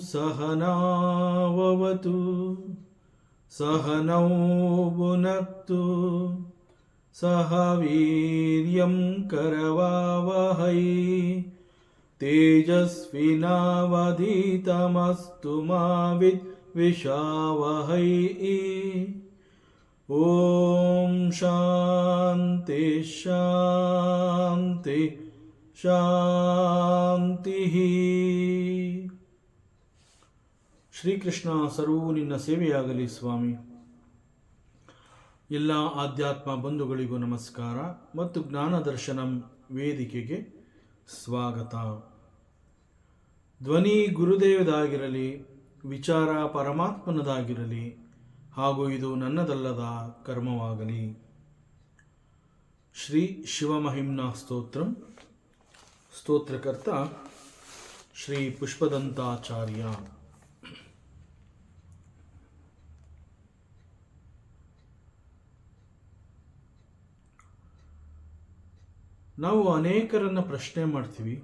सहनावतु सहनौ भुनक्तु सह वीर्यं करवावहै तेजस्विनावधीतमस्तु मा विद्विषावहै। ॐ शान्ति शान्ति ಶಾಂತಿಃ. ಶ್ರೀಕೃಷ್ಣ ಸರ್ವೂ ನಿನ್ನ ಸೇವೆಯಾಗಲಿ ಸ್ವಾಮಿ. ಎಲ್ಲ ಆಧ್ಯಾತ್ಮ ಬಂಧುಗಳಿಗೂ ನಮಸ್ಕಾರ ಮತ್ತು ಜ್ಞಾನದರ್ಶನಂ ವೇದಿಕೆಗೆ ಸ್ವಾಗತ. ಧ್ವನಿ ಗುರುದೇವದಾಗಿರಲಿ, ವಿಚಾರ ಪರಮಾತ್ಮನದಾಗಿರಲಿ, ಹಾಗೂ ಇದು ನನ್ನದಲ್ಲದ ಕರ್ಮವಾಗಲಿ. ಶ್ರೀ ಶಿವಮಹಿಮ್ನ ಸ್ತೋತ್ರಂ. ಸ್ತೋತ್ರಕರ್ತ ಶ್ರೀ ಪುಷ್ಪದಂತಾಚಾರ್ಯ. ನಾವು ಅನೇಕರನ್ನ ಪ್ರಶ್ನೆ ಮಾಡ್ತೀವಿ.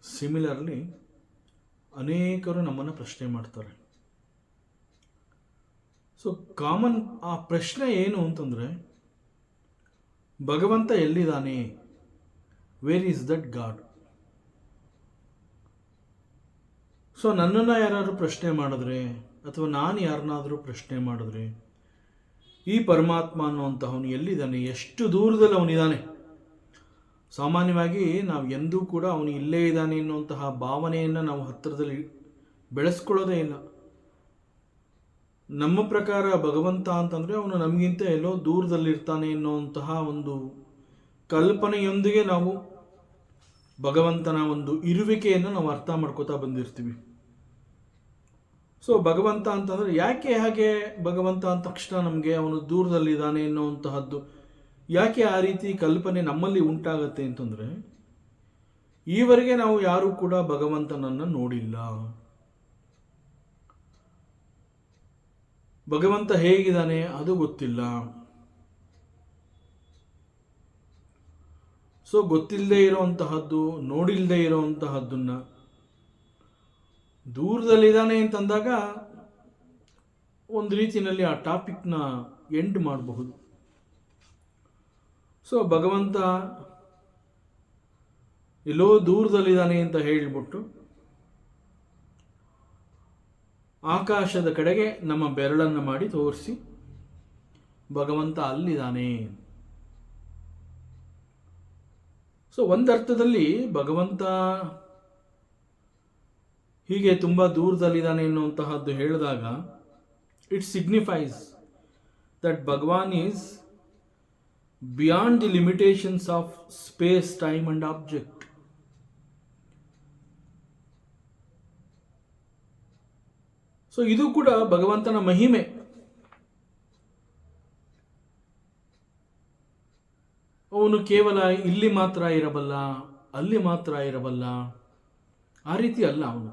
ಸಿಮಿಲರ್ಲಿ ಅನೇಕರು ನಮ್ಮನ್ನು ಪ್ರಶ್ನೆ ಮಾಡ್ತಾರೆ. ಸೊ ಕಾಮನ್ ಆ ಪ್ರಶ್ನೆ ಏನು ಅಂತಂದರೆ, ಭಗವಂತ ಎಲ್ಲಿದ್ದಾನೆ? Where is that god? So ನನ್ನನ್ನು ಯಾರಾದರೂ ಪ್ರಶ್ನೆ ಮಾಡಿದ್ರೆ, ಅಥವಾ ನಾನು ಯಾರನ್ನಾದರೂ ಪ್ರಶ್ನೆ ಮಾಡಿದ್ರೆ, ಈ ಪರಮಾತ್ಮ ಅನ್ನುವಂತಹವನು ಎಲ್ಲಿದ್ದಾನೆ, ಎಷ್ಟು ದೂರದಲ್ಲಿ ಅವನಿದ್ದಾನೆ? ಸಾಮಾನ್ಯವಾಗಿ ನಾವು ಎಂದೂ ಕೂಡ ಅವನು ಇಲ್ಲೇ ಇದ್ದಾನೆ ಎನ್ನುವಂತಹ ಭಾವನೆಯನ್ನು ನಾವು ಹತ್ತಿರದಲ್ಲಿ ಬೆಳೆಸ್ಕೊಳ್ಳೋದೇ ಇಲ್ಲ. ನಮ್ಮ ಪ್ರಕಾರ ಭಗವಂತ ಅಂತಂದರೆ ಅವನು ನಮಗಿಂತ ಎಲ್ಲೋ ದೂರದಲ್ಲಿರ್ತಾನೆ ಎನ್ನುವಂತಹ ಒಂದು ಕಲ್ಪನೆಯೊಂದಿಗೆ ನಾವು ಭಗವಂತನ ಒಂದು ಇರುವಿಕೆಯನ್ನು ನಾವು ಅರ್ಥ ಮಾಡ್ಕೋತಾ ಬಂದಿರ್ತೀವಿ. ಸೊ ಭಗವಂತ ಅಂತಂದರೆ ಯಾಕೆ ಹಾಗೆ ಭಗವಂತ ಅಂದ ತಕ್ಷಣ ನಮಗೆ ಅವನು ದೂರದಲ್ಲಿದ್ದಾನೆ ಎನ್ನುವಂತಹದ್ದು ಯಾಕೆ ಆ ರೀತಿ ಕಲ್ಪನೆ ನಮ್ಮಲ್ಲಿ ಉಂಟಾಗತ್ತೆ ಅಂತಂದರೆ, ಈವರೆಗೆ ನಾವು ಯಾರೂ ಕೂಡ ಭಗವಂತನನ್ನು ನೋಡಿಲ್ಲ. ಭಗವಂತ ಹೇಗಿದ್ದಾನೆ ಅದು ಗೊತ್ತಿಲ್ಲ. ಸೊ ಗೊತ್ತಿಲ್ಲದೆ ಇರೋವಂತಹದ್ದು, ನೋಡಿಲ್ಲದೆ ಇರೋವಂತಹದ್ದನ್ನು ದೂರದಲ್ಲಿದ್ದಾನೆ ಅಂತಂದಾಗ ಒಂದು ರೀತಿಯಲ್ಲಿ ಆ ಟಾಪಿಕ್ನ ಎಂಡ್ ಮಾಡಬಹುದು. ಸೊ ಭಗವಂತ ಎಲ್ಲೋ ದೂರದಲ್ಲಿದ್ದಾನೆ ಅಂತ ಹೇಳಿಬಿಟ್ಟು ಆಕಾಶದ ಕಡೆಗೆ ನಮ್ಮ ಬೆರಳನ್ನು ಮಾಡಿ ತೋರಿಸಿ ಭಗವಂತ ಅಲ್ಲಿದ್ದಾನೆ. ಸೊ ಒಂದರ್ಥದಲ್ಲಿ ಭಗವಂತ ಹೀಗೆ ತುಂಬ ದೂರದಲ್ಲಿದ್ದಾನೆ ಎನ್ನುವಂತಹದ್ದು ಹೇಳಿದಾಗ it signifies that Bhagwan is beyond the limitations of space, time and object. So ಇದು ಕೂಡ ಭಗವಂತನ ಮಹಿಮೆ. ಅವನು ಕೇವಲ ಇಲ್ಲಿ ಮಾತ್ರ ಇರಬಲ್ಲ, ಅಲ್ಲಿ ಮಾತ್ರ ಇರಬಲ್ಲ, ಆ ರೀತಿ ಅಲ್ಲ. ಅವನು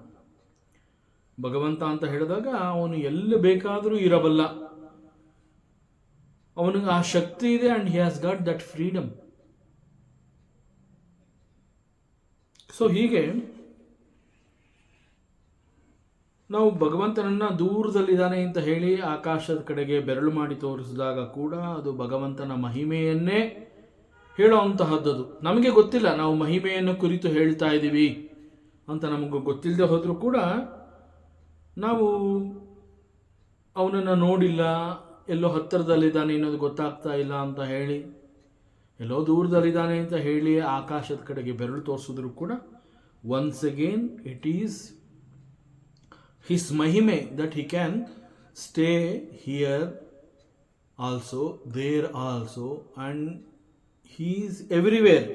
ಭಗವಂತ ಅಂತ ಹೇಳಿದಾಗ ಅವನು ಎಲ್ಲಿ ಬೇಕಾದರೂ ಇರಬಲ್ಲ. ಅವನಿಗೆ ಆ ಶಕ್ತಿ ಇದೆ and he has got that freedom. So ಹೀಗೆ ನಾವು ಭಗವಂತನನ್ನ ದೂರದಲ್ಲಿದ್ದಾನೆ ಅಂತ ಹೇಳಿ ಆಕಾಶದ ಕಡೆಗೆ ಬೆರಳು ಮಾಡಿ ತೋರಿಸಿದಾಗ ಕೂಡ ಅದು ಭಗವಂತನ ಮಹಿಮೆಯನ್ನೇ ಹೇಳೋವಂತಹದ್ದು. ನಮಗೆ ಗೊತ್ತಿಲ್ಲ, ನಾವು ಮಹಿಮೆಯನ್ನು ಕುರಿತು ಹೇಳ್ತಾ ಇದ್ದೀವಿ ಅಂತ ನಮಗೂ ಗೊತ್ತಿಲ್ಲದೆ ಹೋದರೂ ಕೂಡ ನಾವು ಅವನನ್ನು ನೋಡಿಲ್ಲ, ಎಲ್ಲೋ ಹತ್ತಿರದಲ್ಲಿದ್ದಾನೆ ಅನ್ನೋದು ಗೊತ್ತಾಗ್ತಾ ಇಲ್ಲ ಅಂತ ಹೇಳಿ, ಎಲ್ಲೋ ದೂರದಲ್ಲಿದ್ದಾನೆ ಅಂತ ಹೇಳಿ ಆಕಾಶದ ಕಡೆಗೆ ಬೆರಳು ತೋರಿಸಿದ್ರು ಕೂಡ once again it is his ಮಹಿಮೆ that he can stay here also, there also, and he is everywhere.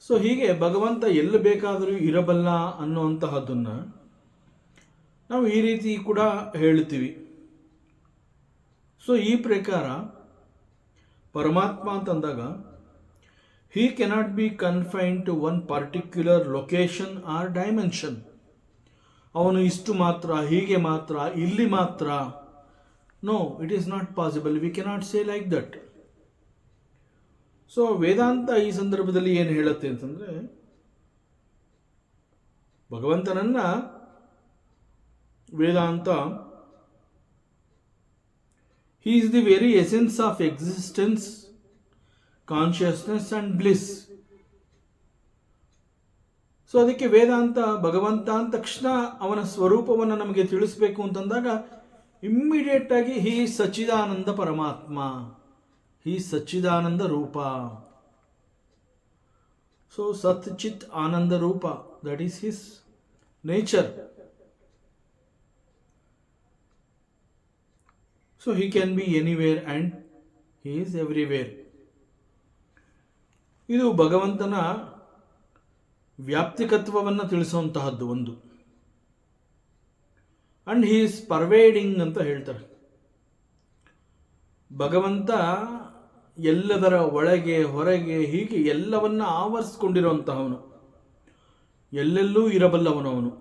So ಹೀಗೆ ಭಗವಂತ ಎಲ್ಲಿ ಬೇಕಾದರೂ ಇರಬಲ್ಲ ಅನ್ನುವಂತಹದ್ದನ್ನು ನಾವು ಈ ರೀತಿ ಕೂಡ ಹೇಳ್ತೀವಿ. ಸೊ ಈ ಪ್ರಕಾರ ಪರಮಾತ್ಮ ಅಂತಂದಾಗ he cannot be confined to one particular location or dimension. ಅವನು ಇಷ್ಟು ಮಾತ್ರ, ಹೀಗೆ ಮಾತ್ರ, ಇಲ್ಲಿ ಮಾತ್ರ. No, it is not possible. We cannot say like that. So Vedanta ಈ ಸಂದರ್ಭದಲ್ಲಿ ಏನು ಹೇಳುತ್ತೆ ಅಂತಂದರೆ, ಭಗವಂತನನ್ನ Vedanta he is the very essence of existence, consciousness and bliss. So ಅದಕ್ಕೆ ವೇದಾಂತ ಭಗವಂತ ಅಂದ ತಕ್ಷಣ ಅವನ ಸ್ವರೂಪವನ್ನು ನಮಗೆ ತಿಳಿಸ್ಬೇಕು ಅಂತಂದಾಗ ಇಮ್ಮಿಡಿಯೇಟ್ ಆಗಿ ಹೀ ಸಚ್ಚಿದಾನಂದ ಪರಮಾತ್ಮ, ಹೀ ಸಚ್ಚಿದಾನಂದ ರೂಪ. ಸೊ ಸತ್ ಚಿತ್ ಆನಂದ ರೂಪ, that is his nature. So he can be anywhere and he is everywhere. ಇದು ಭಗವಂತನ ವ್ಯಾಪ್ತಿಕತ್ವವನ್ನು ತಿಳಿಸುವಂತಹದ್ದು ಒಂದು. ಅಂಡ್ ಹಿ ಈಸ್ ಪರ್ವೇಡಿಂಗ್ ಅಂತ ಹೇಳ್ತಾರೆ. ಭಗವಂತ ಎಲ್ಲದರ ಒಳಗೆ ಹೊರಗೆ ಹೀಗೆ ಎಲ್ಲವನ್ನ ಆವರಿಸಿಕೊಂಡಿರುವಂತಹವನು, ಎಲ್ಲೆಲ್ಲೂ ಇರಬಲ್ಲವನು ಅವನು.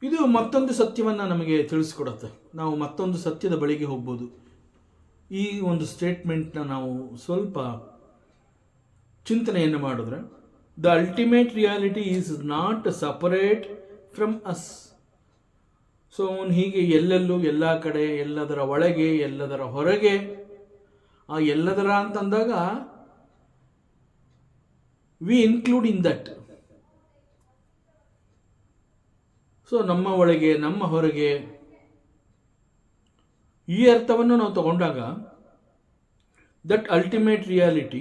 ಇದು ಮತ್ತೊಂದು ಸತ್ಯವನ್ನು ನಮಗೆ ತಿಳಿಸ್ಕೊಡುತ್ತೆ. ನಾವು ಮತ್ತೊಂದು ಸತ್ಯದ ಬಳಿಗೆ ಹೋಗ್ಬೋದು. ಈ ಒಂದು ಸ್ಟೇಟ್ಮೆಂಟ್ನ ನಾವು ಸ್ವಲ್ಪ ಚಿಂತನೆಯನ್ನು ಮಾಡಿದ್ರೆ, the ultimate reality is not separate from us. So ಅವನು ಹೀಗೆ ಎಲ್ಲೆಲ್ಲೂ, ಎಲ್ಲ ಕಡೆ, ಎಲ್ಲದರ ಒಳಗೆ, ಎಲ್ಲದರ ಹೊರಗೆ. ಆ ಎಲ್ಲದರ ಅಂತಂದಾಗ we include in that. So ನಮ್ಮ ಒಳಗೆ, ನಮ್ಮ ಹೊರಗೆ, ಈ ಅರ್ಥವನ್ನು ನಾವು ತಗೊಂಡಾಗ that ultimate reality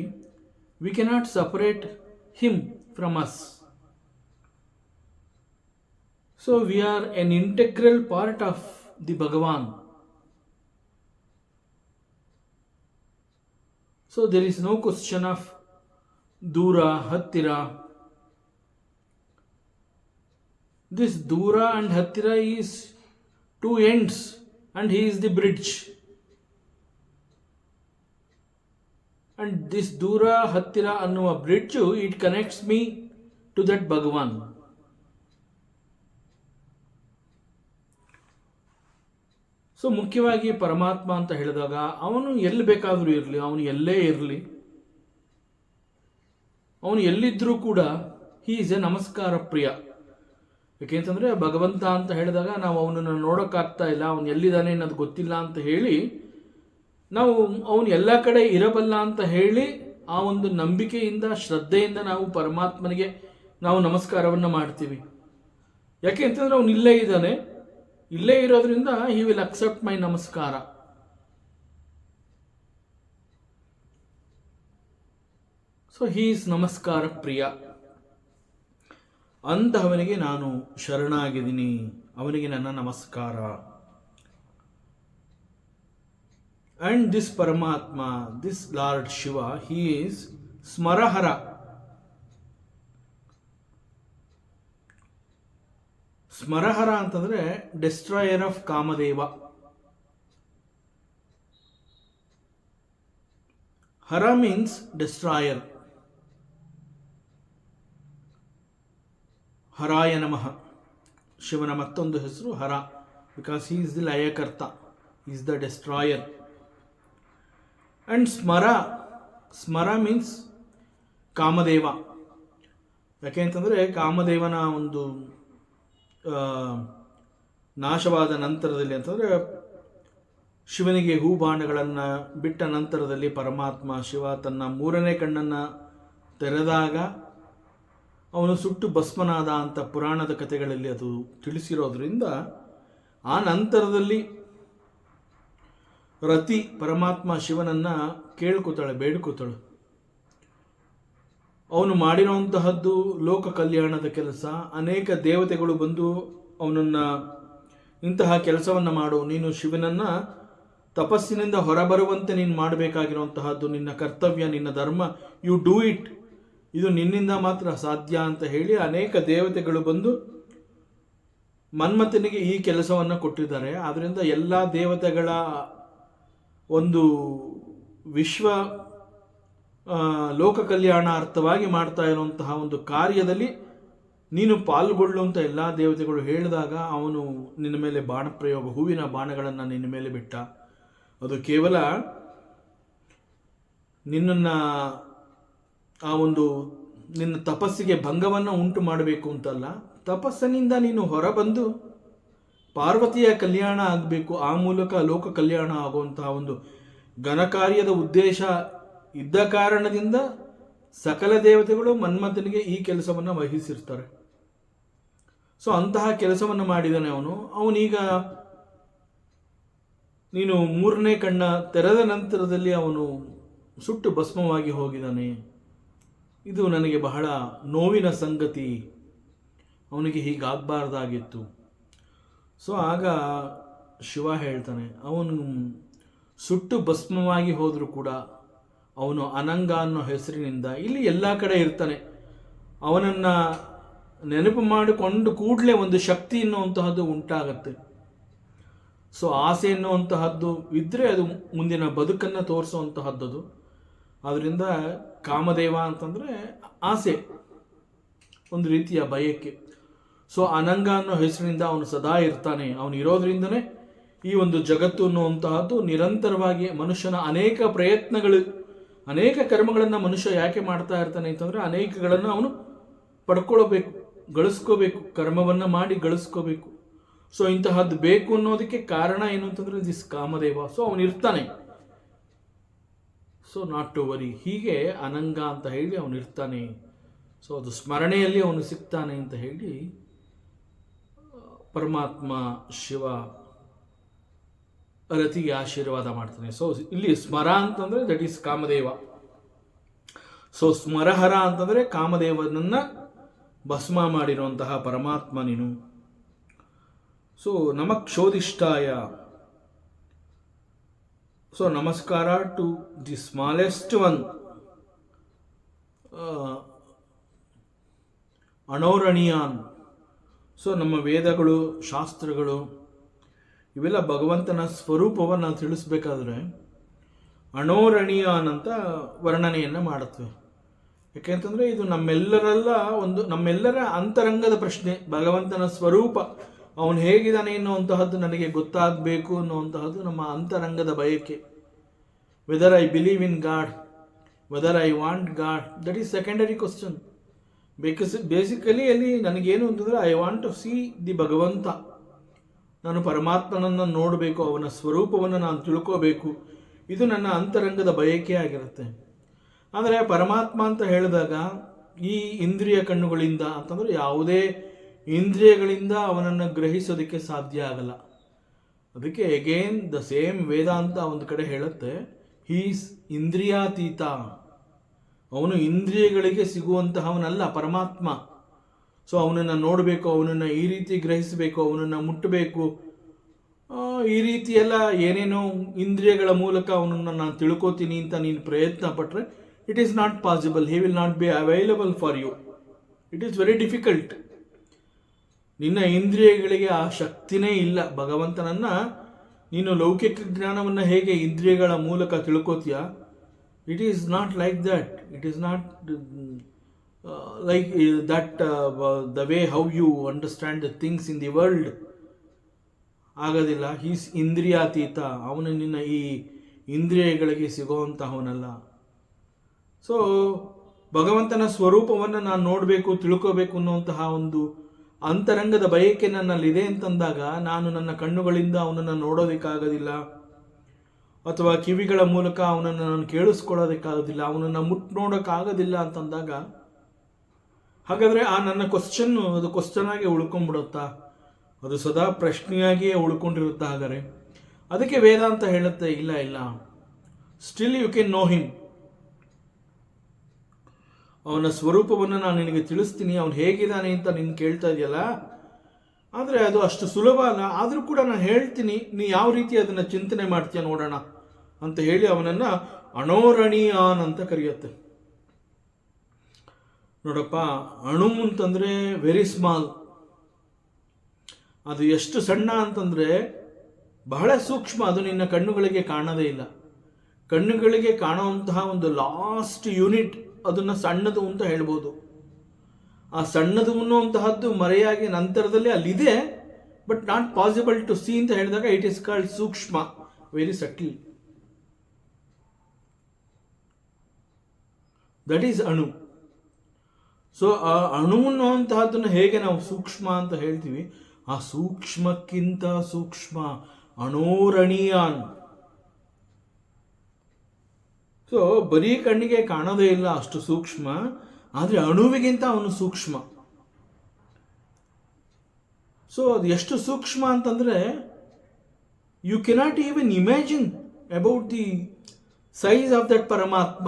we cannot separate him from us. So we are an integral part of the Bhagwan. So there is no question of ದೂರ ಹತ್ತಿರ. This Dura and Hattira is two ends and he is the bridge. And this Dura Hattira annuva bridge, it connects me to that Bhagavan. So ಮುಖ್ಯವಾಗಿ ಪರಮಾತ್ಮ ಅಂತ ಹೇಳಿದಾಗ ಅವನು ಎಲ್ಲಿ ಬೇಕಾದರೂ ಇರಲಿ, ಅವನು ಎಲ್ಲೇ ಇರಲಿ, ಅವನು ಎಲ್ಲಿದ್ದರೂ ಕೂಡ ಹಿ ಈಸ್ ಎ ನಮಸ್ಕಾರ ಪ್ರಿಯ. ಯಾಕೆಂತಂದರೆ ಭಗವಂತ ಅಂತ ಹೇಳಿದಾಗ ನಾವು ಅವನನ್ನು ನೋಡೋಕ್ಕಾಗ್ತಾ ಇಲ್ಲ, ಅವನು ಎಲ್ಲಿದ್ದಾನೆ ಅನ್ನೋದು ಗೊತ್ತಿಲ್ಲ ಅಂತ ಹೇಳಿ ನಾವು ಅವನು ಎಲ್ಲ ಕಡೆ ಇರಬಲ್ಲ ಅಂತ ಹೇಳಿ ಆ ಒಂದು ನಂಬಿಕೆಯಿಂದ, ಶ್ರದ್ಧೆಯಿಂದ ನಾವು ಪರಮಾತ್ಮನಿಗೆ ನಾವು ನಮಸ್ಕಾರವನ್ನು ಮಾಡ್ತೀವಿ. ಯಾಕೆ ಅಂತಂದರೆ ಅವನು ಇಲ್ಲೇ ಇದ್ದಾನೆ, ಇಲ್ಲೇ ಇರೋದ್ರಿಂದ ಹಿ ವಿಲ್ ಅಕ್ಸೆಪ್ಟ್ ಮೈ ನಮಸ್ಕಾರ. ಸೊ ಹಿ ಈಸ್ ನಮಸ್ಕಾರ ಪ್ರಿಯ. ಅಂತಹವನಿಗೆ ನಾನು ಶರಣಾಗಿದ್ದೀನಿ, ಅವನಿಗೆ ನನ್ನ ನಮಸ್ಕಾರ. ಅಂಡ್ ದಿಸ್ ಪರಮಾತ್ಮ, this lord Shiva, he is Smarahara. Smarahara ಅಂತಂದ್ರೆ destroyer of Kamadeva. Hara means destroyer. ಹರಾಯ ನಮಃ. ಶಿವನ ಮತ್ತೊಂದು ಹೆಸರು Hara, because he is the ಲಯಕರ್ತ, is the destroyer. And Smara, Smara means Kamadeva. ಯಾಕೆ ಅಂತಂದರೆ ಕಾಮದೇವನ ಒಂದು ನಾಶವಾದ ನಂತರದಲ್ಲಿ ಅಂತಂದರೆ ಶಿವನಿಗೆ ಹೂಬಾಣಗಳನ್ನು ಬಿಟ್ಟ ನಂತರದಲ್ಲಿ ಪರಮಾತ್ಮ ಶಿವ ತನ್ನ ಮೂರನೇ ಕಣ್ಣನ್ನು ತೆರೆದಾಗ ಅವನು ಸುಟ್ಟು ಭಸ್ಮನಾದ ಅಂತ ಪುರಾಣದ ಕಥೆಗಳಲ್ಲಿ ಅದು ತಿಳಿಸಿರೋದ್ರಿಂದ ಆ ನಂತರದಲ್ಲಿ ರತಿ ಪರಮಾತ್ಮ ಶಿವನನ್ನು ಕೇಳ್ಕೊತಾಳೆ, ಬೇಡ್ಕೋತಾಳೆ. ಅವನು ಮಾಡಿರುವಂತಹದ್ದು ಲೋಕ ಕಲ್ಯಾಣದ ಕೆಲಸ. ಅನೇಕ ದೇವತೆಗಳು ಬಂದು ಅವನನ್ನು ಇಂತಹ ಕೆಲಸವನ್ನು ಮಾಡು, ನೀನು ಶಿವನನ್ನು ತಪಸ್ಸಿನಿಂದ ಹೊರಬರುವಂತೆ ನೀನು ಮಾಡಬೇಕಾಗಿರುವಂತಹದ್ದು ನಿನ್ನ ಕರ್ತವ್ಯ, ನಿನ್ನ ಧರ್ಮ, ಯು ಡೂ ಇಟ್, ಇದು ನಿನ್ನಿಂದ ಮಾತ್ರ ಸಾಧ್ಯ ಅಂತ ಹೇಳಿ ಅನೇಕ ದೇವತೆಗಳು ಬಂದು ಮನ್ಮಥನಿಗೆ ಈ ಕೆಲಸವನ್ನು ಕೊಟ್ಟಿದ್ದಾರೆ. ಆದ್ದರಿಂದ ಎಲ್ಲ ದೇವತೆಗಳ ಒಂದು ವಿಶ್ವ ಲೋಕ ಕಲ್ಯಾಣಾರ್ಥವಾಗಿ ಮಾಡ್ತಾ ಇರುವಂತಹ ಒಂದು ಕಾರ್ಯದಲ್ಲಿ ನೀನು ಪಾಲ್ಗೊಳ್ಳುವಂಥ ಎಲ್ಲ ದೇವತೆಗಳು ಹೇಳಿದಾಗ ಅವನು ನಿನ್ನ ಮೇಲೆ ಬಾಣ ಪ್ರಯೋಗ, ಹೂವಿನ ಬಾಣಗಳನ್ನು ನಿನ್ನ ಮೇಲೆ ಬಿಟ್ಟ. ಅದು ಕೇವಲ ನಿನ್ನನ್ನು ಆ ಒಂದು ನಿನ್ನ ತಪಸ್ಸಿಗೆ ಭಂಗವನ್ನು ಉಂಟು ಮಾಡಬೇಕು ಅಂತಲ್ಲ, ತಪಸ್ಸಿನಿಂದ ನೀನು ಹೊರಬಂದು ಪಾರ್ವತಿಯ ಕಲ್ಯಾಣ ಆಗಬೇಕು, ಆ ಮೂಲಕ ಲೋಕ ಕಲ್ಯಾಣ ಆಗುವಂತಹ ಒಂದು ಘನಕಾರ್ಯದ ಉದ್ದೇಶ ಇದ್ದ ಕಾರಣದಿಂದ ಸಕಲ ದೇವತೆಗಳು ಮನ್ಮಥನಿಗೆ ಈ ಕೆಲಸವನ್ನು ವಹಿಸಿರ್ತಾರೆ. ಸೊ ಅಂತಹ ಕೆಲಸವನ್ನು ಮಾಡಿದ್ದಾನೆ ಅವನೀಗ ನೀನು ಮೂರನೇ ಕಣ್ಣ ತೆರೆದ ನಂತರದಲ್ಲಿ ಅವನು ಸುಟ್ಟು ಭಸ್ಮವಾಗಿ ಹೋಗಿದ್ದಾನೆ. ಇದು ನನಗೆ ಬಹಳ ನೋವಿನ ಸಂಗತಿ, ಅವನಿಗೆ ಹೀಗಾಗಬಾರ್ದಾಗಿತ್ತು. ಸೊ ಆಗ ಶಿವ ಹೇಳ್ತಾನೆ, ಅವನು ಸುಟ್ಟು ಭಸ್ಮವಾಗಿ ಹೋದರೂ ಕೂಡ ಅವನು ಅನಂಗ ಅನ್ನೋ ಹೆಸರಿನಿಂದ ಇಲ್ಲಿ ಎಲ್ಲ ಕಡೆ ಇರ್ತಾನೆ. ಅವನನ್ನು ನೆನಪು ಮಾಡಿಕೊಂಡು ಕೂಡಲೇ ಒಂದು ಶಕ್ತಿ ಎನ್ನುವಂತಹದ್ದು ಉಂಟಾಗತ್ತೆ. ಸೊ ಆಸೆ ಎನ್ನುವಂತಹದ್ದು ಇದ್ದರೆ ಅದು ಮುಂದಿನ ಬದುಕನ್ನು ತೋರಿಸುವಂತಹದ್ದು. ಅದರಿಂದ ಕಾಮದೇವ ಅಂತಂದರೆ ಆಸೆ, ಒಂದು ರೀತಿಯ ಬಯಕೆ. ಸೊ ಅನಂಗ ಅನ್ನೋ ಹೆಸರಿನಿಂದ ಅವನು ಸದಾ ಇರ್ತಾನೆ. ಅವನು ಇರೋದ್ರಿಂದನೇ ಈ ಒಂದು ಜಗತ್ತು ಅನ್ನುವಂತಹದ್ದು ನಿರಂತರವಾಗಿ ಮನುಷ್ಯನ ಅನೇಕ ಪ್ರಯತ್ನಗಳು, ಅನೇಕ ಕರ್ಮಗಳನ್ನು ಮನುಷ್ಯ ಯಾಕೆ ಮಾಡ್ತಾ ಇರ್ತಾನೆ ಅಂತಂದರೆ ಅನೇಕಗಳನ್ನು ಅವನು ಪಡ್ಕೊಳ್ಬೇಕು, ಗಳಿಸ್ಕೋಬೇಕು, ಕರ್ಮವನ್ನು ಮಾಡಿ ಗಳಿಸ್ಕೋಬೇಕು. ಸೊ ಇಂತಹದ್ದು ಬೇಕು ಅನ್ನೋದಕ್ಕೆ ಕಾರಣ ಏನು ಅಂತಂದರೆ ದಿಸ್ ಕಾಮದೇವ. ಸೊ ಅವನು ಇರ್ತಾನೆ. ಸೊ ನಾಟ್ ಟು ವರಿ, ಹೀಗೆ ಅನಂಗ ಅಂತ ಹೇಳಿ ಅವನು ಇರ್ತಾನೆ. ಸೊ ಅದು ಸ್ಮರಣೆಯಲ್ಲಿ ಅವನು ಸಿಗ್ತಾನೆ ಅಂತ ಹೇಳಿ ಪರಮಾತ್ಮ ಶಿವ ರತಿಗೆ ಆಶೀರ್ವಾದ ಮಾಡ್ತಾನೆ. ಸೊ ಇಲ್ಲಿ ಸ್ಮರ ಅಂತಂದರೆ ದಟ್ ಈಸ್ ಕಾಮದೇವ. ಸೊ ಸ್ಮರಹರ ಅಂತಂದರೆ ಕಾಮದೇವನನ್ನು ಭಸ್ಮ ಮಾಡಿರುವಂತಹ ಪರಮಾತ್ಮ ನೀನು. ಸೊ ನಮಕ್ಷೋದಿಷ್ಟಾಯ. So namaskara to the smallest one, ಅಣೋರಣೀಯಾನ್. ಸೊ ನಮ್ಮ ವೇದಗಳು, ಶಾಸ್ತ್ರಗಳು ಇವೆಲ್ಲ ಭಗವಂತನ ಸ್ವರೂಪವನ್ನು ತಿಳಿಸ್ಬೇಕಾದ್ರೆ ಅಣೋರಣೀಯಾನ್ ಅಂತ ವರ್ಣನೆಯನ್ನು ಮಾಡುತ್ತವೆ. ಯಾಕೆಂತಂದರೆ ಇದು ನಮ್ಮೆಲ್ಲರ ಅಂತರಂಗದ ಪ್ರಶ್ನೆ. ಭಗವಂತನ ಸ್ವರೂಪ ಅವನು ಹೇಗಿದ್ದಾನೆ ಎನ್ನುವಂತಹದ್ದು ನನಗೆ ಗೊತ್ತಾಗಬೇಕು ಅನ್ನುವಂತಹದ್ದು ನಮ್ಮ ಅಂತರಂಗದ ಬಯಕೆ. Whether I believe in God, whether I want God, that is secondary question. Basically ಅಲ್ಲಿ ನನಗೇನು ಅಂತಂದರೆ I want to see the ಭಗವಂತ. ನಾನು ಪರಮಾತ್ಮನನ್ನು ನೋಡಬೇಕು, ಅವನ ಸ್ವರೂಪವನ್ನು ನಾನು ತಿಳ್ಕೋಬೇಕು. ಇದು ನನ್ನ ಅಂತರಂಗದ ಬಯಕೆ ಆಗಿರುತ್ತೆ. ಆದರೆ ಪರಮಾತ್ಮ ಅಂತ ಹೇಳಿದಾಗ ಈ ಇಂದ್ರಿಯ ಕಣ್ಣುಗಳಿಂದ ಅಂತಂದರೆ ಯಾವುದೇ ಇಂದ್ರಿಯಗಳಿಂದ ಅವನನ್ನು ಗ್ರಹಿಸೋದಕ್ಕೆ ಸಾಧ್ಯ ಆಗಲ್ಲ. ಅದಕ್ಕೆ ಅಗೇನ್ ದ ಸೇಮ್ ವೇದಾಂತ ಒಂದು ಕಡೆ ಹೇಳುತ್ತೆ, ಹೀಸ್ ಇಂದ್ರಿಯಾತೀತ. ಅವನು ಇಂದ್ರಿಯಗಳಿಗೆ ಸಿಗುವಂತಹವನಲ್ಲ ಪರಮಾತ್ಮ. ಸೊ ಅವನನ್ನು ನೋಡಬೇಕು, ಅವನನ್ನು ಈ ರೀತಿ ಗ್ರಹಿಸಬೇಕು, ಅವನನ್ನು ಮುಟ್ಟಬೇಕು, ಈ ರೀತಿ ಎಲ್ಲ ಏನೇನೋ ಇಂದ್ರಿಯಗಳ ಮೂಲಕ ಅವನನ್ನು ನಾನು ತಿಳ್ಕೋತೀನಿ ಅಂತ ನೀನು ಪ್ರಯತ್ನ ಪಟ್ಟರೆ it is not possible. He will not be available for you. It is very difficult. ನಿನ್ನ ಇಂದ್ರಿಯಗಳಿಗೆ ಆ ಶಕ್ತಿನೇ ಇಲ್ಲ. ಭಗವಂತನನ್ನು ನೀನು ಲೌಕಿಕ ಜ್ಞಾನವನ್ನು ಹೇಗೆ ಇಂದ್ರಿಯಗಳ ಮೂಲಕ ತಿಳ್ಕೋತೀಯ, it is not like that. It is not like that the way how you understand the things in the world ಆಗೋದಿಲ್ಲ. ಹೀಸ್ ಇಂದ್ರಿಯಾತೀತ. ಅವನು ನಿನ್ನ ಈ ಇಂದ್ರಿಯಗಳಿಗೆ ಸಿಗುವಂತಹವನಲ್ಲ. ಸೊ ಭಗವಂತನ ಸ್ವರೂಪವನ್ನು ನಾನು ನೋಡಬೇಕು, ತಿಳ್ಕೋಬೇಕು ಅನ್ನುವಂತಹ ಒಂದು ಅಂತರಂಗದ ಬಯಕೆ ನನ್ನಲ್ಲಿದೆ ಅಂತಂದಾಗ ನಾನು ನನ್ನ ಕಣ್ಣುಗಳಿಂದ ಅವನನ್ನು ನೋಡೋದಕ್ಕಾಗೋದಿಲ್ಲ, ಅಥವಾ ಕಿವಿಗಳ ಮೂಲಕ ಅವನನ್ನು ನಾನು ಕೇಳಿಸ್ಕೊಳ್ಳೋದಕ್ಕಾಗೋದಿಲ್ಲ, ಅವನನ್ನು ಮುಟ್ಟು ನೋಡೋಕ್ಕಾಗೋದಿಲ್ಲ ಅಂತಂದಾಗ ಹಾಗಾದರೆ ಆ ನನ್ನ ಅದು ಕ್ವಶನ್ ಆಗಿ ಉಳ್ಕೊಂಡ್ಬಿಡುತ್ತಾ? ಅದು ಸದಾ ಪ್ರಶ್ನೆಯಾಗಿಯೇ ಉಳ್ಕೊಂಡಿರುತ್ತಾ? ಹಾಗಾದರೆ ಅದಕ್ಕೆ ವೇದಾಂತ ಹೇಳುತ್ತೆ, ಇಲ್ಲ, still you can know him. ಅವನ ಸ್ವರೂಪವನ್ನು ನಾನು ನಿನಗೆ ತಿಳಿಸ್ತೀನಿ, ಅವನು ಹೇಗಿದ್ದಾನೆ ಅಂತ ನೀನು ಕೇಳ್ತಾ ಇದೆಯಲ್ಲ. ಆದರೆ ಅದು ಅಷ್ಟು ಸುಲಭ ಅಲ್ಲ. ಆದರೂ ಕೂಡ ನಾನು ಹೇಳ್ತೀನಿ, ನೀ ಯಾವ ರೀತಿ ಅದನ್ನು ಚಿಂತನೆ ಮಾಡ್ತೀಯ ನೋಡೋಣ ಅಂತ ಹೇಳಿ ಅವನನ್ನು ಅಣೋರಣೀಯಾನ್ ಅಂತ ಕರೆಯುತ್ತೆ. ನೋಡಪ್ಪ, ಅಣು ಅಂತಂದರೆ ವೆರಿ ಸ್ಮಾಲ್. ಅದು ಎಷ್ಟು ಸಣ್ಣ ಅಂತಂದರೆ ಬಹಳ ಸೂಕ್ಷ್ಮ. ಅದು ನಿನ್ನ ಕಣ್ಣುಗಳಿಗೆ ಕಾಣೋದೇ ಇಲ್ಲ. ಕಣ್ಣುಗಳಿಗೆ ಕಾಣುವಂತಹ ಒಂದು ಲಾಸ್ಟ್ ಯೂನಿಟ್ ಅದನ್ನು ಸಣ್ಣದು ಅಂತ ಹೇಳ್ಬೋದು. ಆ ಸಣ್ಣದು ಅನ್ನುವಂತಹದ್ದು ಮರೆಯಾಗಿ ನಂತರದಲ್ಲಿ ಅಲ್ಲಿದೆ, but not possible to see ಅಂತ ಹೇಳಿದಾಗ ಇಟ್ ಈಸ್ ಕಾಲ್ಡ್ ಸೂಕ್ಷ್ಮ, ವೆರಿ ಸಟ್ಲ್. ದಟ್ ಈಸ್ ಅಣು. ಸೊ ಆ ಅಣು ಅನ್ನುವಂತಹದ್ದನ್ನು ಹೇಗೆ ನಾವು ಸೂಕ್ಷ್ಮ ಅಂತ ಹೇಳ್ತೀವಿ, ಆ ಸೂಕ್ಷ್ಮಕ್ಕಿಂತ ಸೂಕ್ಷ್ಮ ಅಣೋರಣೀಯಾನ್. ಸೊ ಬರೀ ಕಣ್ಣಿಗೆ ಕಾಣೋದೇ ಇಲ್ಲ, ಅಷ್ಟು ಸೂಕ್ಷ್ಮ. ಆದರೆ ಅಣುವಿಗಿಂತ ಅವನು ಸೂಕ್ಷ್ಮ. ಸೊ ಅದು ಎಷ್ಟು ಸೂಕ್ಷ್ಮ ಅಂತಂದರೆ you cannot even imagine about the size of that Paramatma.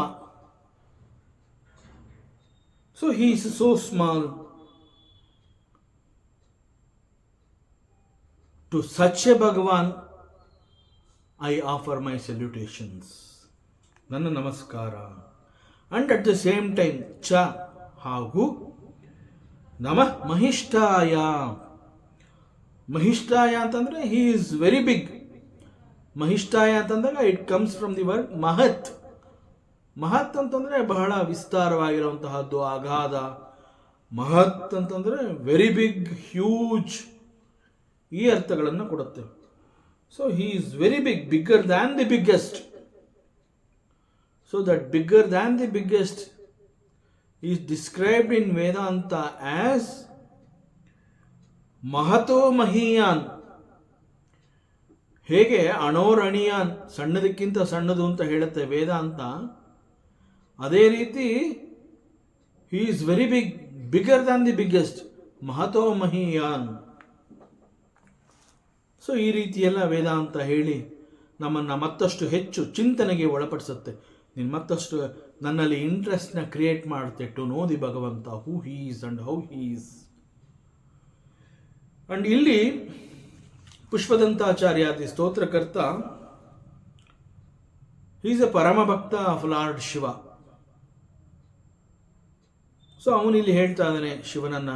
So he is so small. To such a Bhagwan I offer my salutations. ನನ್ನ ನಮಸ್ಕಾರ. And at the same time ಚ ಹಾಗೂ ನಮಃ ಮಹಿಷ್ಠಾಯ. ಮಹಿಷ್ಠಾಯ ಅಂತಂದರೆ ಹಿ ಈಸ್ ವೆರಿ ಬಿಗ್. ಮಹಿಷ್ಠಾಯ ಅಂತಂದಾಗ it comes from the word mahat. ಮಹತ್ ಅಂತಂದರೆ ಬಹಳ ವಿಸ್ತಾರವಾಗಿರುವಂತಹದ್ದು, ಅಗಾಧ. ಮಹತ್ ಅಂತಂದರೆ ವೆರಿ ಬಿಗ್, ಹ್ಯೂಜ್, ಈ ಅರ್ಥಗಳನ್ನು ಕೊಡುತ್ತೆ. So he is very big, bigger than the biggest. So that bigger than the biggest is described in Vedanta as Mahato Mahiyan. ಹೇಗೆ ಅಣೋರಣೀಯಾನ್ ಸಣ್ಣದಕ್ಕಿಂತ ಸಣ್ಣದು ಅಂತ ಹೇಳುತ್ತೆ ವೇದಾಂತ, ಅದೇ ರೀತಿ he is very big, bigger than the biggest, ಮಹತೋ ಮಹೀಯಾನ್. ಸೊ ಈ ರೀತಿಯೆಲ್ಲ ವೇದಾಂತ ಹೇಳಿ ನಮ್ಮನ್ನು ಮತ್ತಷ್ಟು ಹೆಚ್ಚು ಚಿಂತನೆಗೆ ಒಳಪಡಿಸುತ್ತೆ. ನೀನು ಮತ್ತಷ್ಟು ನನ್ನಲ್ಲಿ ಇಂಟ್ರೆಸ್ಟ್ನ ಕ್ರಿಯೇಟ್ ಮಾಡುತ್ತೆ to know the Bhagavanta, who he is and how he is. And ಇಲ್ಲಿ ಪುಷ್ಪದಂತಾಚಾರ್ಯಾದಿ ಸ್ತೋತ್ರಕರ್ತ, ಹೀ ಈಸ್ ಎ ಪರಮ ಭಕ್ತ ಆಫ್ ಲಾರ್ಡ್ ಶಿವ. ಸೊ ಅವನು ಇಲ್ಲಿ ಹೇಳ್ತಾ ಇದ್ದಾನೆ ಶಿವನನ್ನ,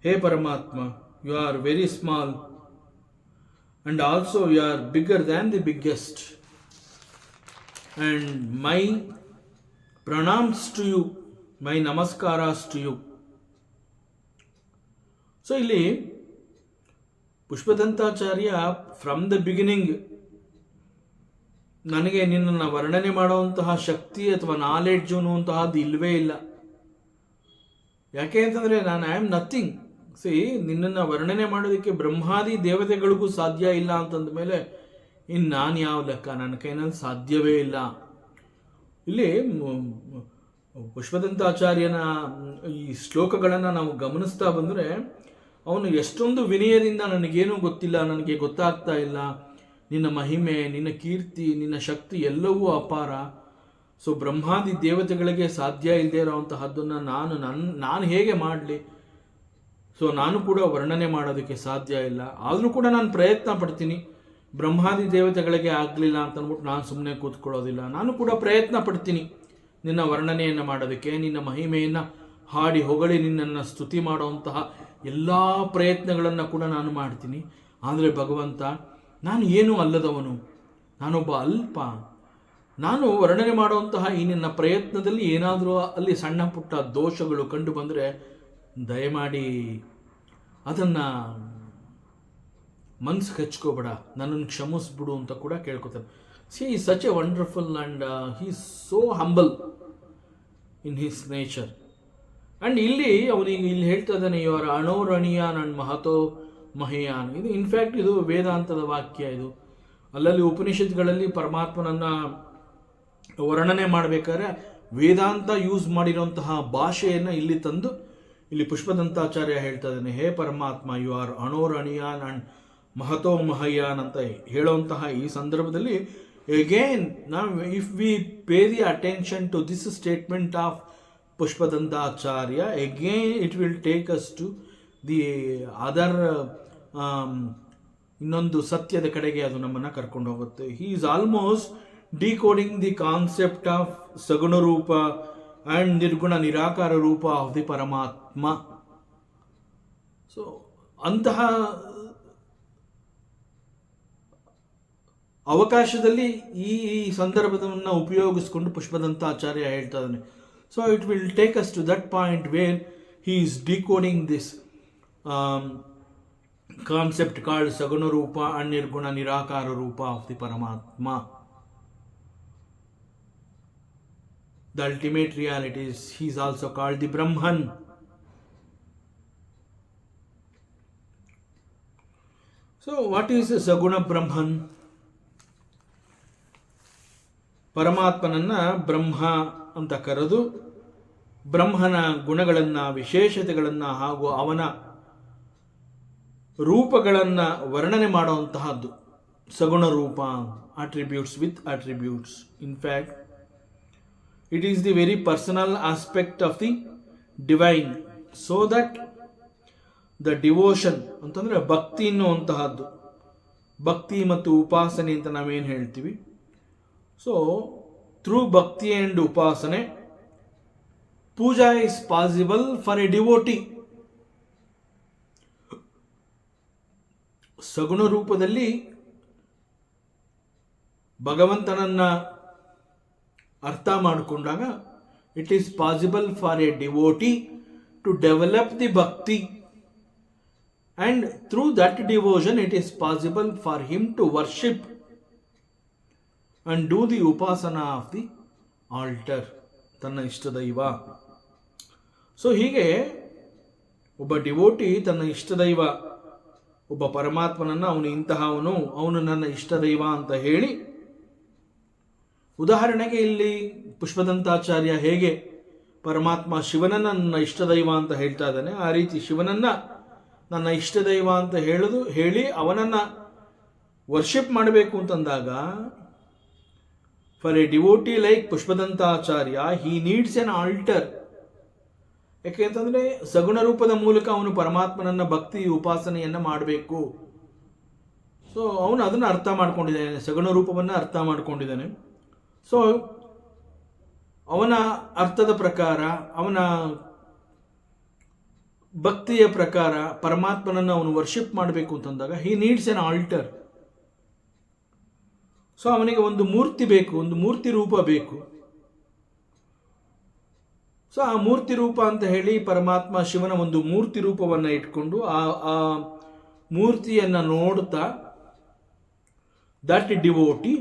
ಹೇ Paramatma, you are very small and also you are bigger than the biggest. And my pranams to you, my namaskaras to you. So ಇಲ್ಲಿ ಪುಷ್ಪದಂತಾಚಾರ್ಯ ಫ್ರಮ್ ದ ಬಿಗಿನಿಂಗ್ ನನಗೆ ನಿನ್ನನ್ನು ವರ್ಣನೆ ಮಾಡುವಂತಹ ಶಕ್ತಿ ಅಥವಾ ನಾಲೆಡ್ಜು ಅನ್ನುವಂತಹದ್ದು ಇಲ್ಲವೇ ಇಲ್ಲ. ಯಾಕೆ ಅಂತಂದರೆ ಐ ಆಮ್ ನಥಿಂಗ್. ನಿನ್ನನ್ನು ವರ್ಣನೆ ಮಾಡೋದಕ್ಕೆ ಬ್ರಹ್ಮಾದಿ ದೇವತೆಗಳಿಗೂ ಸಾಧ್ಯ ಇಲ್ಲ ಅಂತಂದ ಮೇಲೆ ಇನ್ನು ನಾನು ಯಾವ ಲೆಕ್ಕ, ನನ್ನ ಕೈನಲ್ಲಿ ಸಾಧ್ಯವೇ ಇಲ್ಲ. ಇಲ್ಲಿ ಪುಷ್ಪದಂತಾಚಾರ್ಯನ ಈ ಶ್ಲೋಕಗಳನ್ನು ನಾವು ಗಮನಿಸ್ತಾ ಬಂದರೆ ಅವನು ಎಷ್ಟೊಂದು ವಿನಯದಿಂದ ನನಗೇನೂ ಗೊತ್ತಿಲ್ಲ, ನನಗೆ ಗೊತ್ತಾಗ್ತಾ ಇಲ್ಲ, ನಿನ್ನ ಮಹಿಮೆ, ನಿನ್ನ ಕೀರ್ತಿ, ನಿನ್ನ ಶಕ್ತಿ ಎಲ್ಲವೂ ಅಪಾರ. ಸೊ ಬ್ರಹ್ಮಾದಿ ದೇವತೆಗಳಿಗೆ ಸಾಧ್ಯ ಇಲ್ಲದೆ ಇರೋವಂತಹದ್ದನ್ನು ನಾನು ಹೇಗೆ ಮಾಡಲಿ? ಸೊ ನಾನು ಕೂಡ ವರ್ಣನೆ ಮಾಡೋದಕ್ಕೆ ಸಾಧ್ಯ ಇಲ್ಲ. ಆದರೂ ಕೂಡ ನಾನು ಪ್ರಯತ್ನ ಪಡ್ತೀನಿ. ಬ್ರಹ್ಮಾದಿ ದೇವತೆಗಳಿಗೆ ಆಗಲಿಲ್ಲ ಅಂತ ಅಂದ್ಬಿಟ್ಟು ನಾನು ಸುಮ್ಮನೆ ಕೂತ್ಕೊಳ್ಳೋದಿಲ್ಲ. ನಾನು ಕೂಡ ಪ್ರಯತ್ನ ಪಡ್ತೀನಿ ನಿನ್ನ ವರ್ಣನೆಯನ್ನು ಮಾಡೋದಕ್ಕೆ, ನಿನ್ನ ಮಹಿಮೆಯನ್ನು ಹಾಡಿ ಹೊಗಳಿ ನಿನ್ನನ್ನು ಸ್ತುತಿ ಮಾಡುವಂತಹ ಎಲ್ಲ ಪ್ರಯತ್ನಗಳನ್ನು ಕೂಡ ನಾನು ಮಾಡ್ತೀನಿ. ಆದರೆ ಭಗವಂತ, ನಾನು ಏನೂ ಅಲ್ಲದವನು, ನಾನೊಬ್ಬ ಅಲ್ಪ. ನಾನು ವರ್ಣನೆ ಮಾಡುವಂತಹ ಈ ನಿನ್ನ ಪ್ರಯತ್ನದಲ್ಲಿ ಏನಾದರೂ ಅಲ್ಲಿ ಸಣ್ಣ ಪುಟ್ಟ ದೋಷಗಳು ಕಂಡು ಬಂದರೆ ದಯಮಾಡಿ ಅದನ್ನು ಮನ್ಸಿಗೆ ಹಚ್ಕೋಬೇಡ, ನನ್ನನ್ನು ಕ್ಷಮಿಸ್ಬಿಡು ಅಂತ ಕೂಡ ಕೇಳ್ಕೊತಾನೆ. See is such a wonderful and he is so humble in his nature. And ಅವನಿಗೆ ಇಲ್ಲಿ ಹೇಳ್ತಾ ಇದ್ದಾನೆ, ಇವರ ಅಣೋರಣೀಯಾನ್ ಅಂಡ್ ಮಹತೋ ಮಹಿಯಾನ್. ಇದು ಇನ್ಫ್ಯಾಕ್ಟ್ ಇದು ವೇದಾಂತದ ವಾಕ್ಯ. ಇದು ಅಲ್ಲಲ್ಲಿ ಉಪನಿಷತ್ಗಳಲ್ಲಿ ಪರಮಾತ್ಮನನ್ನು ವರ್ಣನೆ ಮಾಡಬೇಕಾದ್ರೆ ವೇದಾಂತ ಯೂಸ್ ಮಾಡಿರುವಂತಹ ಭಾಷೆಯನ್ನು ಇಲ್ಲಿ ತಂದು ಇಲ್ಲಿ ಪುಷ್ಪದಂತಾಚಾರ್ಯ ಹೇಳ್ತಾ ಇದ್ದಾನೆ, ಹೇ ಪರಮಾತ್ಮ, ಯು ಆರ್ ಅಣೋರಣೀಯಾನ್ ಅಂಡ್ ಮಹತೋ ಮಹಯಾನ್ ಅಂತ ಹೇಳುವಂತಹ ಈ ಸಂದರ್ಭದಲ್ಲಿ ಅಗೇನ್ ನಾವು if we pay the attention to this statement of Pushpadantaacharya. Again it will take us to the other ಇನ್ನೊಂದು ಸತ್ಯದ ಕಡೆಗೆ ಅದು ನಮ್ಮನ್ನು ಕರ್ಕೊಂಡು ಹೋಗುತ್ತೆ. He is almost decoding the concept of saguna rupa and ನಿರ್ಗುಣ ನಿರಾಕಾರ ರೂಪ ಆಫ್ ದಿ ಪರಮಾತ್ಮ. ಸೊ ಅಂತಹ ಅವಕಾಶದಲ್ಲಿ ಈ ಸಂದರ್ಭವನ್ನು ಉಪಯೋಗಿಸ್ಕೊಂಡು ಪುಷ್ಪದಂತಾಚಾರ್ಯ ಹೇಳ್ತಾ ಇದ್ದಾನೆ. So it will take us to that point where he is decoding this concept called Saguna Rupa and Nirguna Nirakara Rupa of the Paramatma. The ultimate reality is he is also called the Brahman. So what is Saguna Brahman? ಪರಮಾತ್ಮನನ್ನು ಬ್ರಹ್ಮ ಅಂತ ಕರೆದು ಬ್ರಹ್ಮನ ಗುಣಗಳನ್ನು, ವಿಶೇಷತೆಗಳನ್ನು ಹಾಗೂ ಅವನ ರೂಪಗಳನ್ನು ವರ್ಣನೆ ಮಾಡುವಂತಹದ್ದು ಸಗುಣ ರೂಪ. Attributes with attributes. In fact it is the very personal aspect of the divine. So that the devotion ಅಂತಂದರೆ ಭಕ್ತಿ ಎನ್ನುವಂತಹದ್ದು, ಭಕ್ತಿ ಮತ್ತು ಉಪಾಸನೆ ಅಂತ ನಾವೇನು ಹೇಳ್ತೀವಿ. So through bhakti and upasane puja is possible for a devotee. ಸಗುಣ ರೂಪದಲ್ಲಿ ಭಗವಂತನನ್ನು ಅರ್ಥ ಮಾಡಿಕೊಂಡಾಗ it is possible for a devotee to develop the bhakti, and through that devotion it is possible for him to worship and do the upasana of the altar, ತನ್ನ ಇಷ್ಟದೈವ. So ಹೀಗೆ ಒಬ್ಬ devotee ತನ್ನ ಇಷ್ಟದೈವ, ಒಬ್ಬ ಪರಮಾತ್ಮನನ್ನು ಅವನು ಇಂತಹವನು, ಅವನು ನನ್ನ ಇಷ್ಟದೈವ ಅಂತ ಹೇಳಿ, ಉದಾಹರಣೆಗೆ ಇಲ್ಲಿ ಪುಷ್ಪದಂತಾಚಾರ್ಯ ಹೇಗೆ ಪರಮಾತ್ಮ ಶಿವನನ್ನು ನನ್ನ ಇಷ್ಟದೈವ ಅಂತ ಹೇಳ್ತಾ ಇದ್ದಾನೆ, ಆ ರೀತಿ ಶಿವನನ್ನು ನನ್ನ ಇಷ್ಟದೈವ ಅಂತ ಹೇಳಿ ಅವನನ್ನು ವರ್ಷಿಪ್ ಮಾಡಬೇಕು ಅಂತಂದಾಗ for a devotee like Pushpadantacharya he needs an altar. ಯಾಕೆಂತಂದರೆ ಸಗುಣ ರೂಪದ ಮೂಲಕ ಅವನು ಪರಮಾತ್ಮನನ್ನ ಭಕ್ತಿ ಉಪಾಸನೆಯನ್ನು ಮಾಡಬೇಕು. ಸೊ ಅವನು ಅದನ್ನು ಅರ್ಥ ಮಾಡ್ಕೊಂಡಿದ್ದಾನೆ, ಸಗುಣ ರೂಪವನ್ನು ಅರ್ಥ ಮಾಡ್ಕೊಂಡಿದ್ದಾನೆ. ಸೊ ಅವನ ಅರ್ಥದ ಪ್ರಕಾರ, ಅವನ ಭಕ್ತಿಯ ಪ್ರಕಾರ ಪರಮಾತ್ಮನನ್ನು ಅವನು ವರ್ಷಿಪ್ ಮಾಡಬೇಕು ಅಂತಂದಾಗ he needs an altar. So ಅವನಿಗೆ ಒಂದು ಮೂರ್ತಿ ಬೇಕು, ಒಂದು ಮೂರ್ತಿ ರೂಪ ಬೇಕು. ಸೊ ಆ ಮೂರ್ತಿ ರೂಪ ಅಂತ ಹೇಳಿ ಪರಮಾತ್ಮ ಶಿವನ ಒಂದು ಮೂರ್ತಿ ರೂಪವನ್ನು ಇಟ್ಕೊಂಡು ಆ ಮೂರ್ತಿಯನ್ನು ನೋಡ್ತಾ that devotee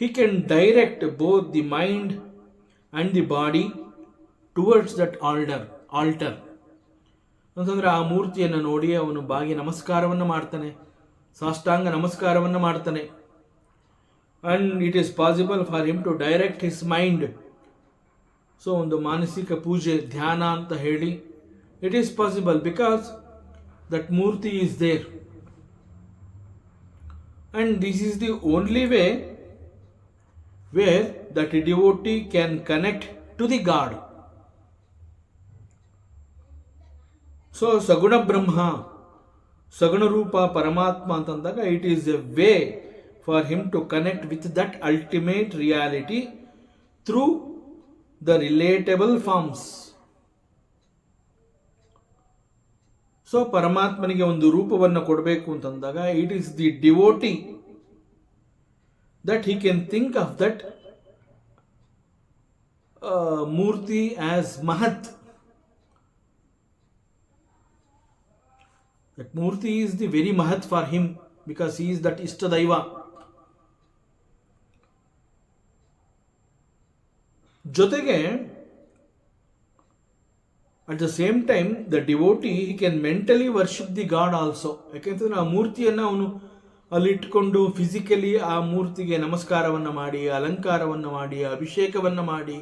he can direct both the mind and the body towards that altar. ಅಂತಂದರೆ ಆ ಮೂರ್ತಿಯನ್ನು ನೋಡಿ ಅವನು ಬಾಗಿ ನಮಸ್ಕಾರವನ್ನು ಮಾಡ್ತಾನೆ, ಸಾಷ್ಟಾಂಗ ನಮಸ್ಕಾರವನ್ನು ಮಾಡ್ತಾನೆ. And it is possible for him to direct his mind. So ಒಂದು ಮಾನಸಿಕ ಪೂಜೆ, ಧ್ಯಾನ ಅಂತ ಹೇಳಿ it is possible because that ಮೂರ್ತಿ is there. And this is the only way where that devotee can connect to the God. So Saguna Brahma, Saguna Rupa Paramatma ಅಂತಂದಾಗ it is a way for him to connect with that ultimate reality through the relatable forms. So ಪರಮಾತ್ಮನಿಗೆ ಒಂದು ರೂಪವನ್ನು ಕೊಡಬೇಕು ಅಂತಂದಾಗ it is the devotee that he can think of that Murti as Mahat. That Murti is the very Mahat for him because he is that Ishtadaiva. Jotege, at the same time, the devotee, he can mentally worship the God also. ಯಾಕೆಂತಂದ್ರೆ ಆ ಮೂರ್ತಿಯನ್ನು ಅವನು ಅಲ್ಲಿಟ್ಕೊಂಡು physically ಆ ಮೂರ್ತಿಗೆ ನಮಸ್ಕಾರವನ್ನು ಮಾಡಿ, ಅಲಂಕಾರವನ್ನು ಮಾಡಿ, ಅಭಿಷೇಕವನ್ನು ಮಾಡಿ,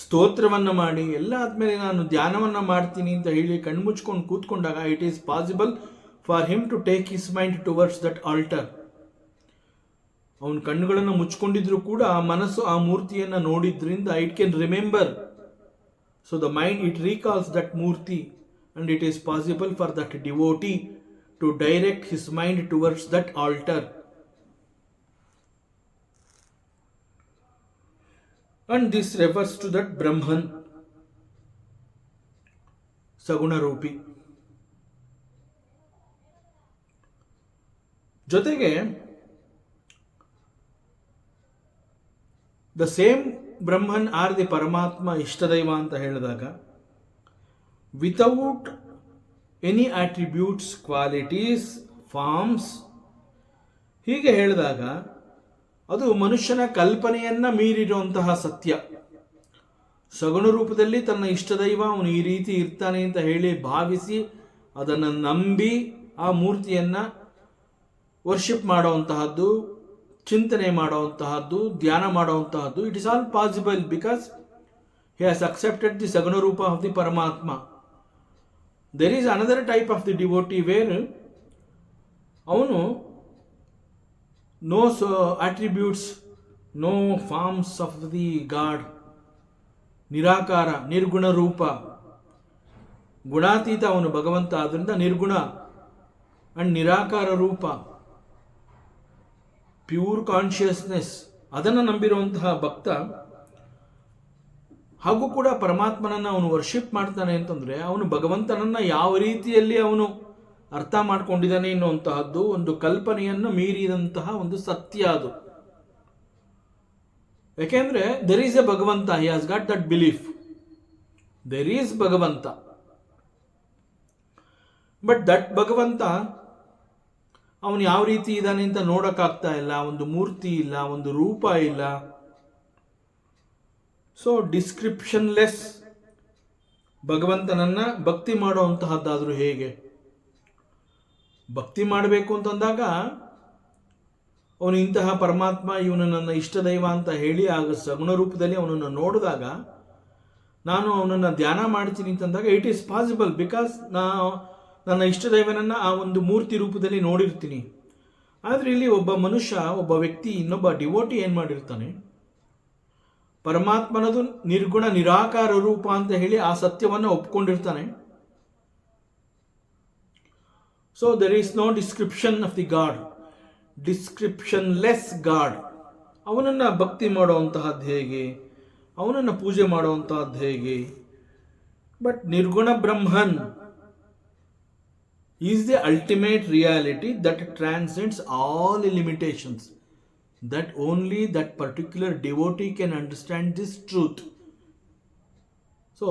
ಸ್ತೋತ್ರವನ್ನು ಮಾಡಿ, ಎಲ್ಲ ಆದಮೇಲೆ ನಾನು ಧ್ಯಾನವನ್ನು ಮಾಡ್ತೀನಿ ಅಂತ ಹೇಳಿ ಕಣ್ಮುಚ್ಕೊಂಡು ಕೂತ್ಕೊಂಡಾಗ it is possible for him to take his mind towards that altar. ಅವನ ಕಣ್ಣುಗಳನ್ನು ಮುಚ್ಕೊಂಡಿದ್ರು ಕೂಡ ಆ ಮನಸ್ಸು ಆ ಮೂರ್ತಿಯನ್ನು ನೋಡಿದ್ರಿಂದ it can remember. So the mind it recalls that murti and it is possible for that devotee to direct his mind towards that altar. And this refers to that Brahman, Saguna Rupi. ಜೊತೆಗೆ the same Brahman or the Paramatma ಇಷ್ಟದೈವ ಅಂತ ಹೇಳಿದಾಗ without any attributes, qualities, forms ಹೀಗೆ ಹೇಳಿದಾಗ ಅದು ಮನುಷ್ಯನ ಕಲ್ಪನೆಯನ್ನ ಮೀರಿರುವಂತಹ ಸತ್ಯ. ಸಗುಣ ರೂಪದಲ್ಲಿ ತನ್ನ ಇಷ್ಟದೈವ ಅವನು ಈ ರೀತಿ ಇರ್ತಾನೆ ಅಂತ ಹೇಳಿ ಭಾವಿಸಿ ಅದನ್ನು ನಂಬಿ ಆ ಮೂರ್ತಿಯನ್ನ ವರ್ಷಿಪ್ ಮಾಡುವಂತಹದ್ದು, ಚಿಂತನೆ ಮಾಡುವಂತಹದ್ದು, ಧ್ಯಾನ ಮಾಡುವಂತಹದ್ದು, it is all possible because he has accepted the Saguna Rupa of the Paramatma. There is another type of the devotee where avanu no attributes, no forms of the God, Nirakara, Nirguna Rupa, Gunatita avanu Bhagavanta adrinda Nirguna and Nirakara Rupa, pure consciousness, adanna ನಂಬಿರುವಂತಹ ಭಕ್ತ ಹಾಗೂ ಕೂಡ ಪರಮಾತ್ಮನನ್ನು ಅವನು worship ಮಾಡ್ತಾನೆ ಅಂತಂದರೆ ಅವನು ಭಗವಂತನನ್ನು ಯಾವ ರೀತಿಯಲ್ಲಿ ಅವನು ಅರ್ಥ ಮಾಡ್ಕೊಂಡಿದ್ದಾನೆ ಎನ್ನುವಂತಹದ್ದು ಒಂದು ಕಲ್ಪನೆಯನ್ನು ಮೀರಿದಂತಹ ಒಂದು ಸತ್ಯ ಅದು. ಯಾಕೆಂದ್ರೆ ದೆರ್ ಈಸ್ ಎ ಭಗವಂತ, he has got that belief, there is ಭಗವಂತ. ಬಟ್ ದಟ್ ಭಗವಂತ ಅವನು ಯಾವ ರೀತಿ ಇದ್ದಾನೆ ಅಂತ ನೋಡೋಕ್ಕಾಗ್ತಾ ಇಲ್ಲ, ಒಂದು ಮೂರ್ತಿ ಇಲ್ಲ, ಒಂದು ರೂಪ ಇಲ್ಲ. ಸೊ ಡಿಸ್ಕ್ರಿಪ್ಷನ್ಲೆಸ್ ಭಗವಂತನನ್ನ ಭಕ್ತಿ ಮಾಡುವಂತಹದ್ದಾದರೂ ಹೇಗೆ? ಭಕ್ತಿ ಮಾಡಬೇಕು ಅಂತಂದಾಗ ಅವನು ಇಂತಹ ಪರಮಾತ್ಮ, ಇವನು ನನ್ನ ಇಷ್ಟ ದೈವ ಅಂತ ಹೇಳಿ ಆಗ ಸಗುಣ ರೂಪದಲ್ಲಿ ಅವನನ್ನು ನೋಡಿದಾಗ, ನಾನು ಅವನನ್ನು ಧ್ಯಾನ ಮಾಡ್ತೀನಿ ಅಂತಂದಾಗ ಇಟ್ ಈಸ್ ಪಾಸಿಬಲ್ ಬಿಕಾಸ್ ನನ್ನ ಇಷ್ಟ ದೈವನನ್ನು ಆ ಒಂದು ಮೂರ್ತಿ ರೂಪದಲ್ಲಿ ನೋಡಿರ್ತೀನಿ. ಆದರೆ ಇಲ್ಲಿ ಒಬ್ಬ ಮನುಷ್ಯ, ಒಬ್ಬ ವ್ಯಕ್ತಿ, ಇನ್ನೊಬ್ಬ ಡಿವೋಟಿ ಏನು ಮಾಡಿರ್ತಾನೆ, ಪರಮಾತ್ಮನದು ನಿರ್ಗುಣ ನಿರಾಕಾರ ರೂಪ ಅಂತ ಹೇಳಿ ಆ ಸತ್ಯವನ್ನು ಒಪ್ಕೊಂಡಿರ್ತಾನೆ. So there is no description of the god, descriptionless god. ಅವನನ್ನು ಭಕ್ತಿ ಮಾಡುವಂತಹದ್ದು ಹೇಗೆ, ಅವನನ್ನು ಪೂಜೆ ಮಾಡುವಂತಹದ್ದು ಹೇಗೆ? But nirguna Brahman is the ultimate reality that transcends all limitations. That only that particular devotee can understand this truth. So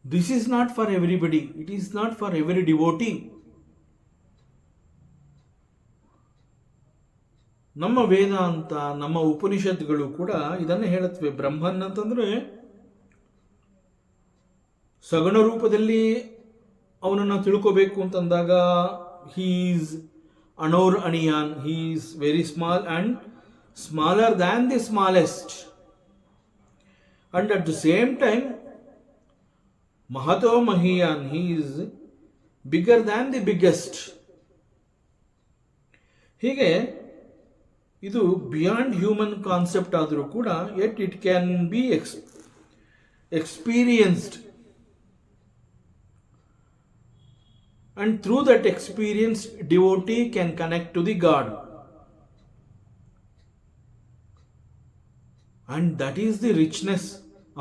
this is not for everybody, it is not for every devotee. ನಮ್ಮ ವೇದಾಂತ, ನಮ್ಮ ಉಪನಿಷತ್ಗಳು ಕೂಡ ಇದನ್ನು ಹೇಳುತ್ತವೆ. ಬ್ರಹ್ಮನ್ ಅಂತಂದ್ರೆ ಸಗುಣ ರೂಪದಲ್ಲಿ ಅವನನ್ನು ತಿಳ್ಕೋಬೇಕು ಅಂತಂದಾಗ he is Anor Aniyan, he is very small and smaller than the smallest. And at the same time, Mahato Mahiyan, he is bigger than the biggest. ಹೀಗೆ ಇದು ಬಿಯಾಂಡ್ ಹ್ಯೂಮನ್ ಕಾನ್ಸೆಪ್ಟ್ ಆದರೂ ಕೂಡ yet it can be experienced. And through that experience, devotee can connect to the God. And that is the richness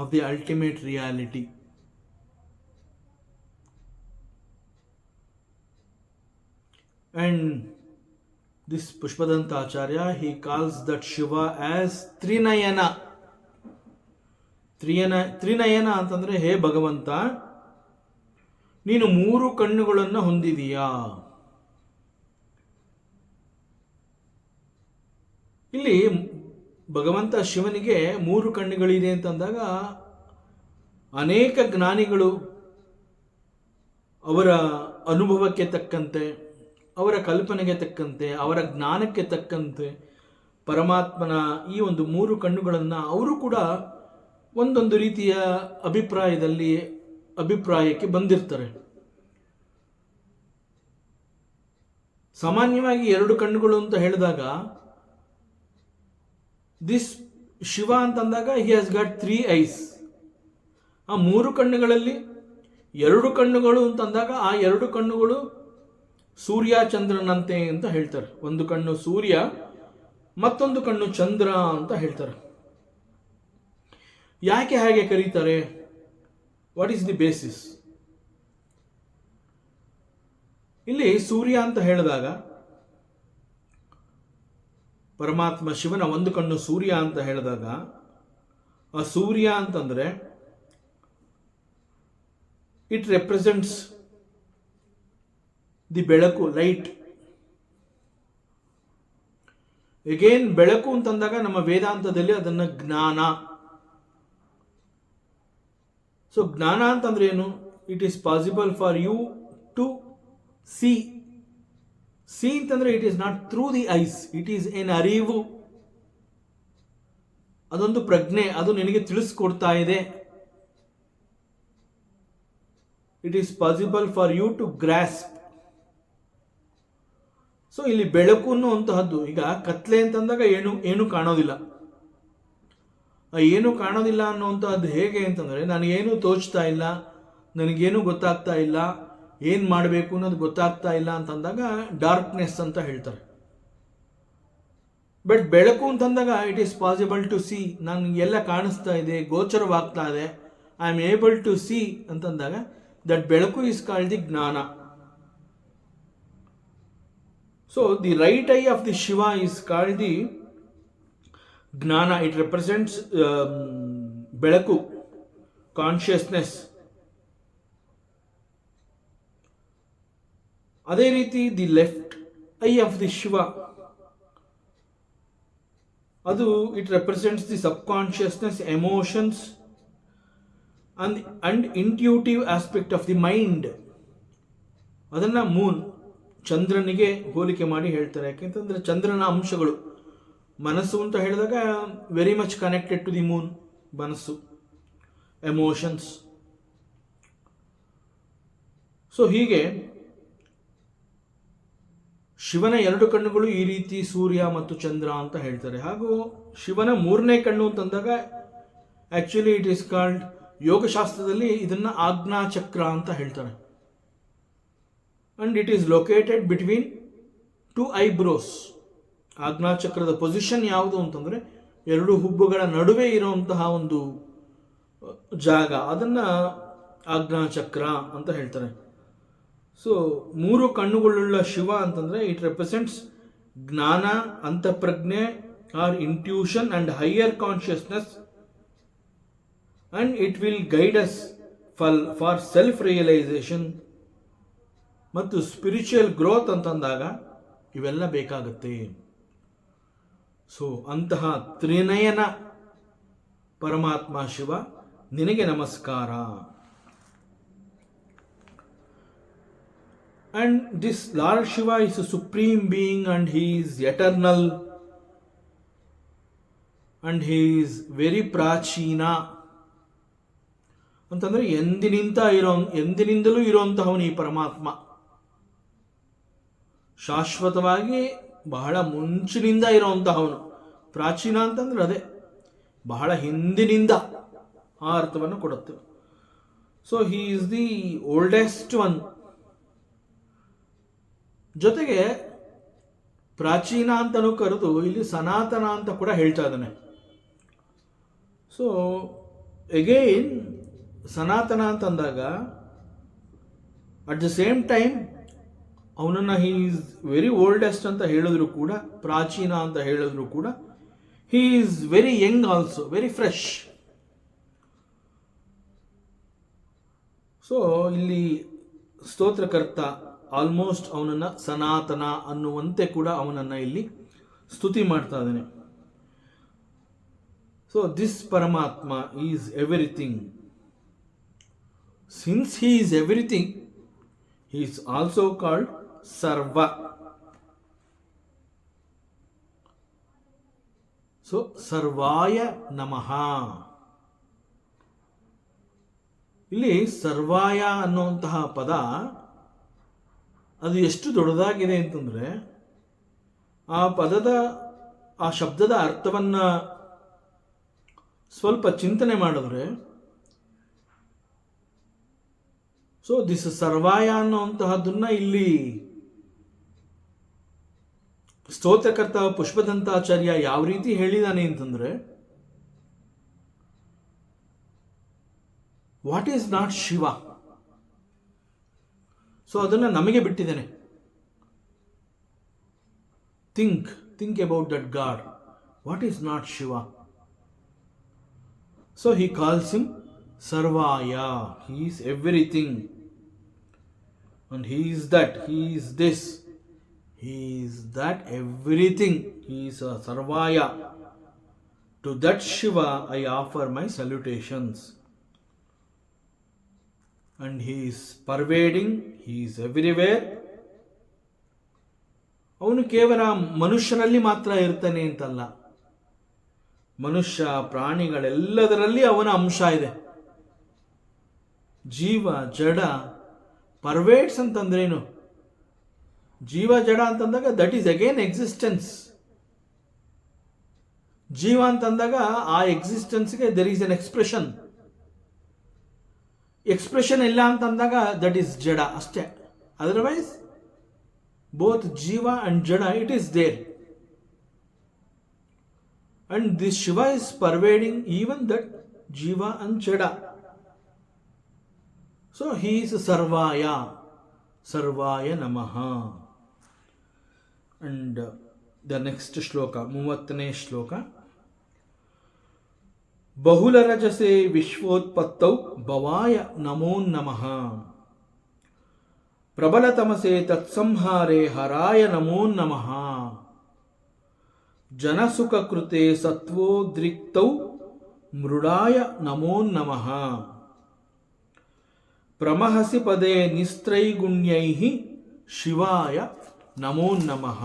of the ultimate reality. And this Pushpadanta Acharya, he calls that Shiva as Trinayana. Trinayana ಅಂತಂದ್ರೆ, ಹೇ ಭಗವಂತ, ನೀನು 3 ಕಣ್ಣುಗಳನ್ನು ಹೊಂದಿದೀಯಾ? ಇಲ್ಲಿ ಭಗವಂತ ಶಿವನಿಗೆ 3 ಕಣ್ಣುಗಳಿದೆ ಅಂತಂದಾಗ ಅನೇಕ ಜ್ಞಾನಿಗಳು ಅವರ ಅನುಭವಕ್ಕೆ ತಕ್ಕಂತೆ, ಅವರ ಕಲ್ಪನೆಗೆ ತಕ್ಕಂತೆ, ಅವರ ಜ್ಞಾನಕ್ಕೆ ತಕ್ಕಂತೆ ಪರಮಾತ್ಮನ ಈ ಒಂದು 3 ಕಣ್ಣುಗಳನ್ನು ಅವರು ಕೂಡ ಒಂದೊಂದು ರೀತಿಯ ಅಭಿಪ್ರಾಯಕ್ಕೆ ಬಂದಿರ್ತಾರೆ. ಸಾಮಾನ್ಯವಾಗಿ 2 ಕಣ್ಣುಗಳು ಅಂತ ಹೇಳಿದಾಗ ದಿಸ್ ಶಿವ ಅಂತಂದಾಗ ಹಿ ಹ್ಯಾಸ್ ಗಾಟ್ 3 ಐಸ್. ಆ 3 ಕಣ್ಣುಗಳಲ್ಲಿ 2 ಕಣ್ಣುಗಳು ಅಂತಂದಾಗ ಆ 2 ಕಣ್ಣುಗಳು ಸೂರ್ಯ ಚಂದ್ರನಂತೆ ಅಂತ ಹೇಳ್ತಾರೆ. ಒಂದು ಕಣ್ಣು ಸೂರ್ಯ, ಮತ್ತೊಂದು ಕಣ್ಣು ಚಂದ್ರ ಅಂತ ಹೇಳ್ತಾರೆ. ಯಾಕೆ ಹಾಗೆ ಕರೀತಾರೆ? What is the basis? ಇಲ್ಲಿ ಸೂರ್ಯ ಅಂತ ಹೇಳಿದಾಗ ಪರಮಾತ್ಮ ಶಿವನ ಒಂದು ಕಣ್ಣು ಸೂರ್ಯ ಅಂತ ಹೇಳಿದಾಗ ಆ ಸೂರ್ಯ ಅಂತಂದ್ರೆ ಇಟ್ ರೆಪ್ರೆಸೆಂಟ್ಸ್ ದಿ ಬೆಳಕು, ಲೈಟ್. ಎಗೇನ್ ಬೆಳಕು ಅಂತಂದಾಗ ನಮ್ಮ ವೇದಾಂತದಲ್ಲಿ ಅದನ್ನು ಜ್ಞಾನ. ಸೊ ಜ್ಞಾನ ಅಂತಂದ್ರೆ ಏನು? It is possible for you to see. See ಅಂತಂದ್ರೆ it is not through the eyes, it is an arivu. ಅದೊಂದು ಪ್ರಜ್ಞೆ, ಅದು ನಿನಗೆ ತಿಳಿಸ್ಕೊಡ್ತಾ ಇದೆ. It is possible for you to grasp. So ಇಲ್ಲಿ ಬೆಳಕು ಅನ್ನುವಂತಹದ್ದು, ಈಗ ಕತ್ಲೆ ಅಂತಂದಾಗ ಏನು ಕಾಣೋದಿಲ್ಲ. ಏನು ಕಾಣೋದಿಲ್ಲ ಅನ್ನುವಂಥದ್ದು ಹೇಗೆ ಅಂತಂದರೆ, ನನಗೇನು ತೋಚ್ತಾ ಇಲ್ಲ, ನನಗೇನು ಗೊತ್ತಾಗ್ತಾ ಇಲ್ಲ, ಏನು ಮಾಡಬೇಕು ಅನ್ನೋದು ಗೊತ್ತಾಗ್ತಾ ಇಲ್ಲ ಅಂತಂದಾಗ ಡಾರ್ಕ್ನೆಸ್ ಅಂತ ಹೇಳ್ತಾರೆ. ಬಟ್ ಬೆಳಕು ಅಂತಂದಾಗ it is possible to see. ನನಗೆಲ್ಲ ಕಾಣಿಸ್ತಾ ಇದೆ, ಗೋಚರವಾಗ್ತಾ ಇದೆ, I am able to see ಅಂತಂದಾಗ that belaku is called the jnana. So the right eye of the Shiva is called the jnana. It represents belaku, consciousness. ಅದೇ ರೀತಿ the left eye of the Shiva, ಅದು it represents the subconsciousness, emotions and intuitive aspect of the mind. ಅದನ್ನ moon, ಚಂದ್ರನಿಗೆ ಹೋಲಿಕೆ ಮಾಡಿ ಹೇಳ್ತಾರೆ. ಯಾಕೆಂತಂದ್ರೆ ಚಂದ್ರನ ಅಂಶಗಳು, ಮನಸ್ಸು ಅಂತ ಹೇಳಿದಾಗ very much connected to the moon. ಮನಸ್ಸು, ಎಮೋಷನ್ಸ್. ಸೊ ಹೀಗೆ ಶಿವನ 2 ಕಣ್ಣುಗಳು ಈ ರೀತಿ ಸೂರ್ಯ ಮತ್ತು ಚಂದ್ರ ಅಂತ ಹೇಳ್ತಾರೆ. ಹಾಗೂ ಶಿವನ 3ನೇ ಕಣ್ಣು ಅಂತಂದಾಗ ಆಕ್ಚುಲಿ ಇಟ್ ಈಸ್ ಕಾಲ್ಡ್, ಯೋಗಶಾಸ್ತ್ರದಲ್ಲಿ ಇದನ್ನ ಆಜ್ಞಾಚಕ್ರ ಅಂತ ಹೇಳ್ತಾರೆ. And it is located between 2 eyebrows. ಆಜ್ಞಾಚಕ್ರದ ಪೊಸಿಷನ್ ಯಾವುದು ಅಂತಂದ್ರೆ 2 ಹುಬ್ಬುಗಳ ನಡುವೆ ಇರುವಂತಹ ಒಂದು ಜಾಗ, ಅದನ್ನ ಆಜ್ಞಾಚಕ್ರ ಅಂತ ಹೇಳ್ತಾರೆ. ಸೊ 3 ಕಣ್ಣುಗಳುಳ್ಳ ಶಿವ ಅಂತಂದ್ರೆ ಇಟ್ ರೆಪ್ರೆಸೆಂಟ್ಸ್ ಜ್ಞಾನ, ಅಂತಃಪ್ರಜ್ಞೆ or intuition and higher consciousness, and it will guide us for self realisation ಮತ್ತು ಸ್ಪಿರಿಚುವಲ್ ಗ್ರೋತ್ ಅಂತಂದಾಗ ಇವೆಲ್ಲ ಬೇಕಾಗುತ್ತೆ. ಸೊ ಅಂತಹ ತ್ರಿನಯನ ಪರಮಾತ್ಮ ಶಿವ, ನಿನಗೆ ನಮಸ್ಕಾರ. And this Lord Shiva is a supreme being and he is eternal and he is very prachina. ಅಂತಂದ್ರೆ ಎಂದಿನಿಂದಲೂ ಇರುವಂತಹವನು ಈ ಪರಮಾತ್ಮ. ಶಾಶ್ವತವಾಗಿ ಬಹಳ ಮುಂಚಿನಿಂದ ಇರುವಂತಹವನು. ಪ್ರಾಚೀನ ಅಂತಂದ್ರೆ ಅದೇ ಬಹಳ ಹಿಂದಿನಿಂದ, ಆ ಅರ್ಥವನ್ನು ಕೊಡುತ್ತೆ. So he is the oldest one. ಜೊತೆಗೆ ಪ್ರಾಚೀನ ಅಂತಲೂ ಕರೆದು ಇಲ್ಲಿ ಸನಾತನ ಅಂತ ಕೂಡ ಹೇಳ್ತಾ ಇದ್ದಾನೆ. ಸೊ ಎಗೈನ್ ಸನಾತನ ಅಂತಂದಾಗ ಅಟ್ ದ ಸೇಮ್ ಟೈಮ್ ಅವನನ್ನು ಹಿ ಈಸ್ ವೆರಿ ಓಲ್ಡೆಸ್ಟ್ ಅಂತ ಹೇಳಿದ್ರು ಕೂಡ, ಪ್ರಾಚೀನ ಅಂತ ಹೇಳಿದ್ರು ಕೂಡ, ಹಿ is very Young also, very fresh. So ಇಲ್ಲಿ ಸ್ತೋತ್ರಕರ್ತ ಆಲ್ಮೋಸ್ಟ್ ಅವನನ್ನು ಸನಾತನ ಅನ್ನುವಂತೆ ಕೂಡ ಅವನನ್ನು ಇಲ್ಲಿ ಸ್ತುತಿ ಮಾಡ್ತಾ ಇದ್ದಾನೆ. ಸೊ ದಿಸ್ ಪರಮಾತ್ಮ is everything. Since he is everything, he is also called ಸರ್ವ. ಸೊ ಸರ್ವಾಯ ನಮಃ. ಇಲ್ಲಿ ಸರ್ವಾಯ ಅನ್ನುವಂತಹ ಪದ ಅದು ಎಷ್ಟು ದೊಡ್ಡದಾಗಿದೆ ಅಂತಂದರೆ ಆ ಶಬ್ದದ ಅರ್ಥವನ್ನು ಸ್ವಲ್ಪ ಚಿಂತನೆ ಮಾಡಿದ್ರೆ, ಸೊ ದಿಸ್ ಸರ್ವಾಯ ಅನ್ನುವಂತಹದ್ದನ್ನ ಇಲ್ಲಿ ಸ್ತೋತ್ರಕರ್ತ ಪುಷ್ಪದಂತಾಚಾರ್ಯ ಯಾವ ರೀತಿ ಹೇಳಿದಾನೆ ಅಂತಂದ್ರೆ, what is not Shiva. So ಅದನ್ನು ನಮಗೆ ಬಿಟ್ಟಿದ್ದೇನೆ. Think about that god. What is not Shiva? So he calls him Sarvaya. He is everything. And he is that, he is this, he is that everything. He is a Sarvaya. To that Shiva I offer my salutations. And he is pervading, he is everywhere. ಅವನು ಕೇವಲ ಮನುಷ್ಯರಲ್ಲಿ ಮಾತ್ರ ಇರ್ತಾನೆ ಅಂತಲ್ಲ, ಮನುಷ್ಯ ಪ್ರಾಣಿಗಳೆಲ್ಲದರಲ್ಲಿ ಅವನ ಅಂಶ ಇದೆ. ಜೀವ ಜಡ ಪರ್ವೇಟ್ಸ್ ಅಂತಂದ್ರೇನು? ಜೀವ ಜಡ ಅಂತಂದಾಗ ದಟ್ ಈಸ್ ಅಗೇನ್ ಎಕ್ಸಿಸ್ಟೆನ್ಸ್. ಜೀವ ಅಂತಂದಾಗ ಆ ಎಕ್ಸಿಸ್ಟೆನ್ಸ್ಗೆ there is an expression. Expression ಇಲ್ಲ ಅಂತಂದಾಗ ದಟ್ ಈಸ್ ಜಡ ಅಷ್ಟೇ. Otherwise both jiva and jada it is there. And this Shiva is pervading even that jiva and jada. So he is Sarvaya. Sarvaya Namaha. And the next shloka, 30ನೇ ಶ್ಲೋಕ. ಬಹುಲರಜಸೆ ವಿಶ್ವೋತ್ಪತ್ತೌ ಭವಾಯ ನಮೋ ನಮಃ. ಪ್ರಬಲತಮಸೆ ತತ್ಸಂಹಾರೇ ಹರಾಯ ನಮೋ ನಮಃ. ಜನಸುಖ ಕೃತೆ ಸತ್ವೋದ್ರಿಕ್ತೌ ಮೃಡಾಯ ನಮೋ ನಮಃ. ಪ್ರಮಹಸಿ ಪದೇ ನಿಸ್ತ್ರೈಗುಣ್ಯೈ ಶಿವಾಯ ನಮೋ ನಮಃ.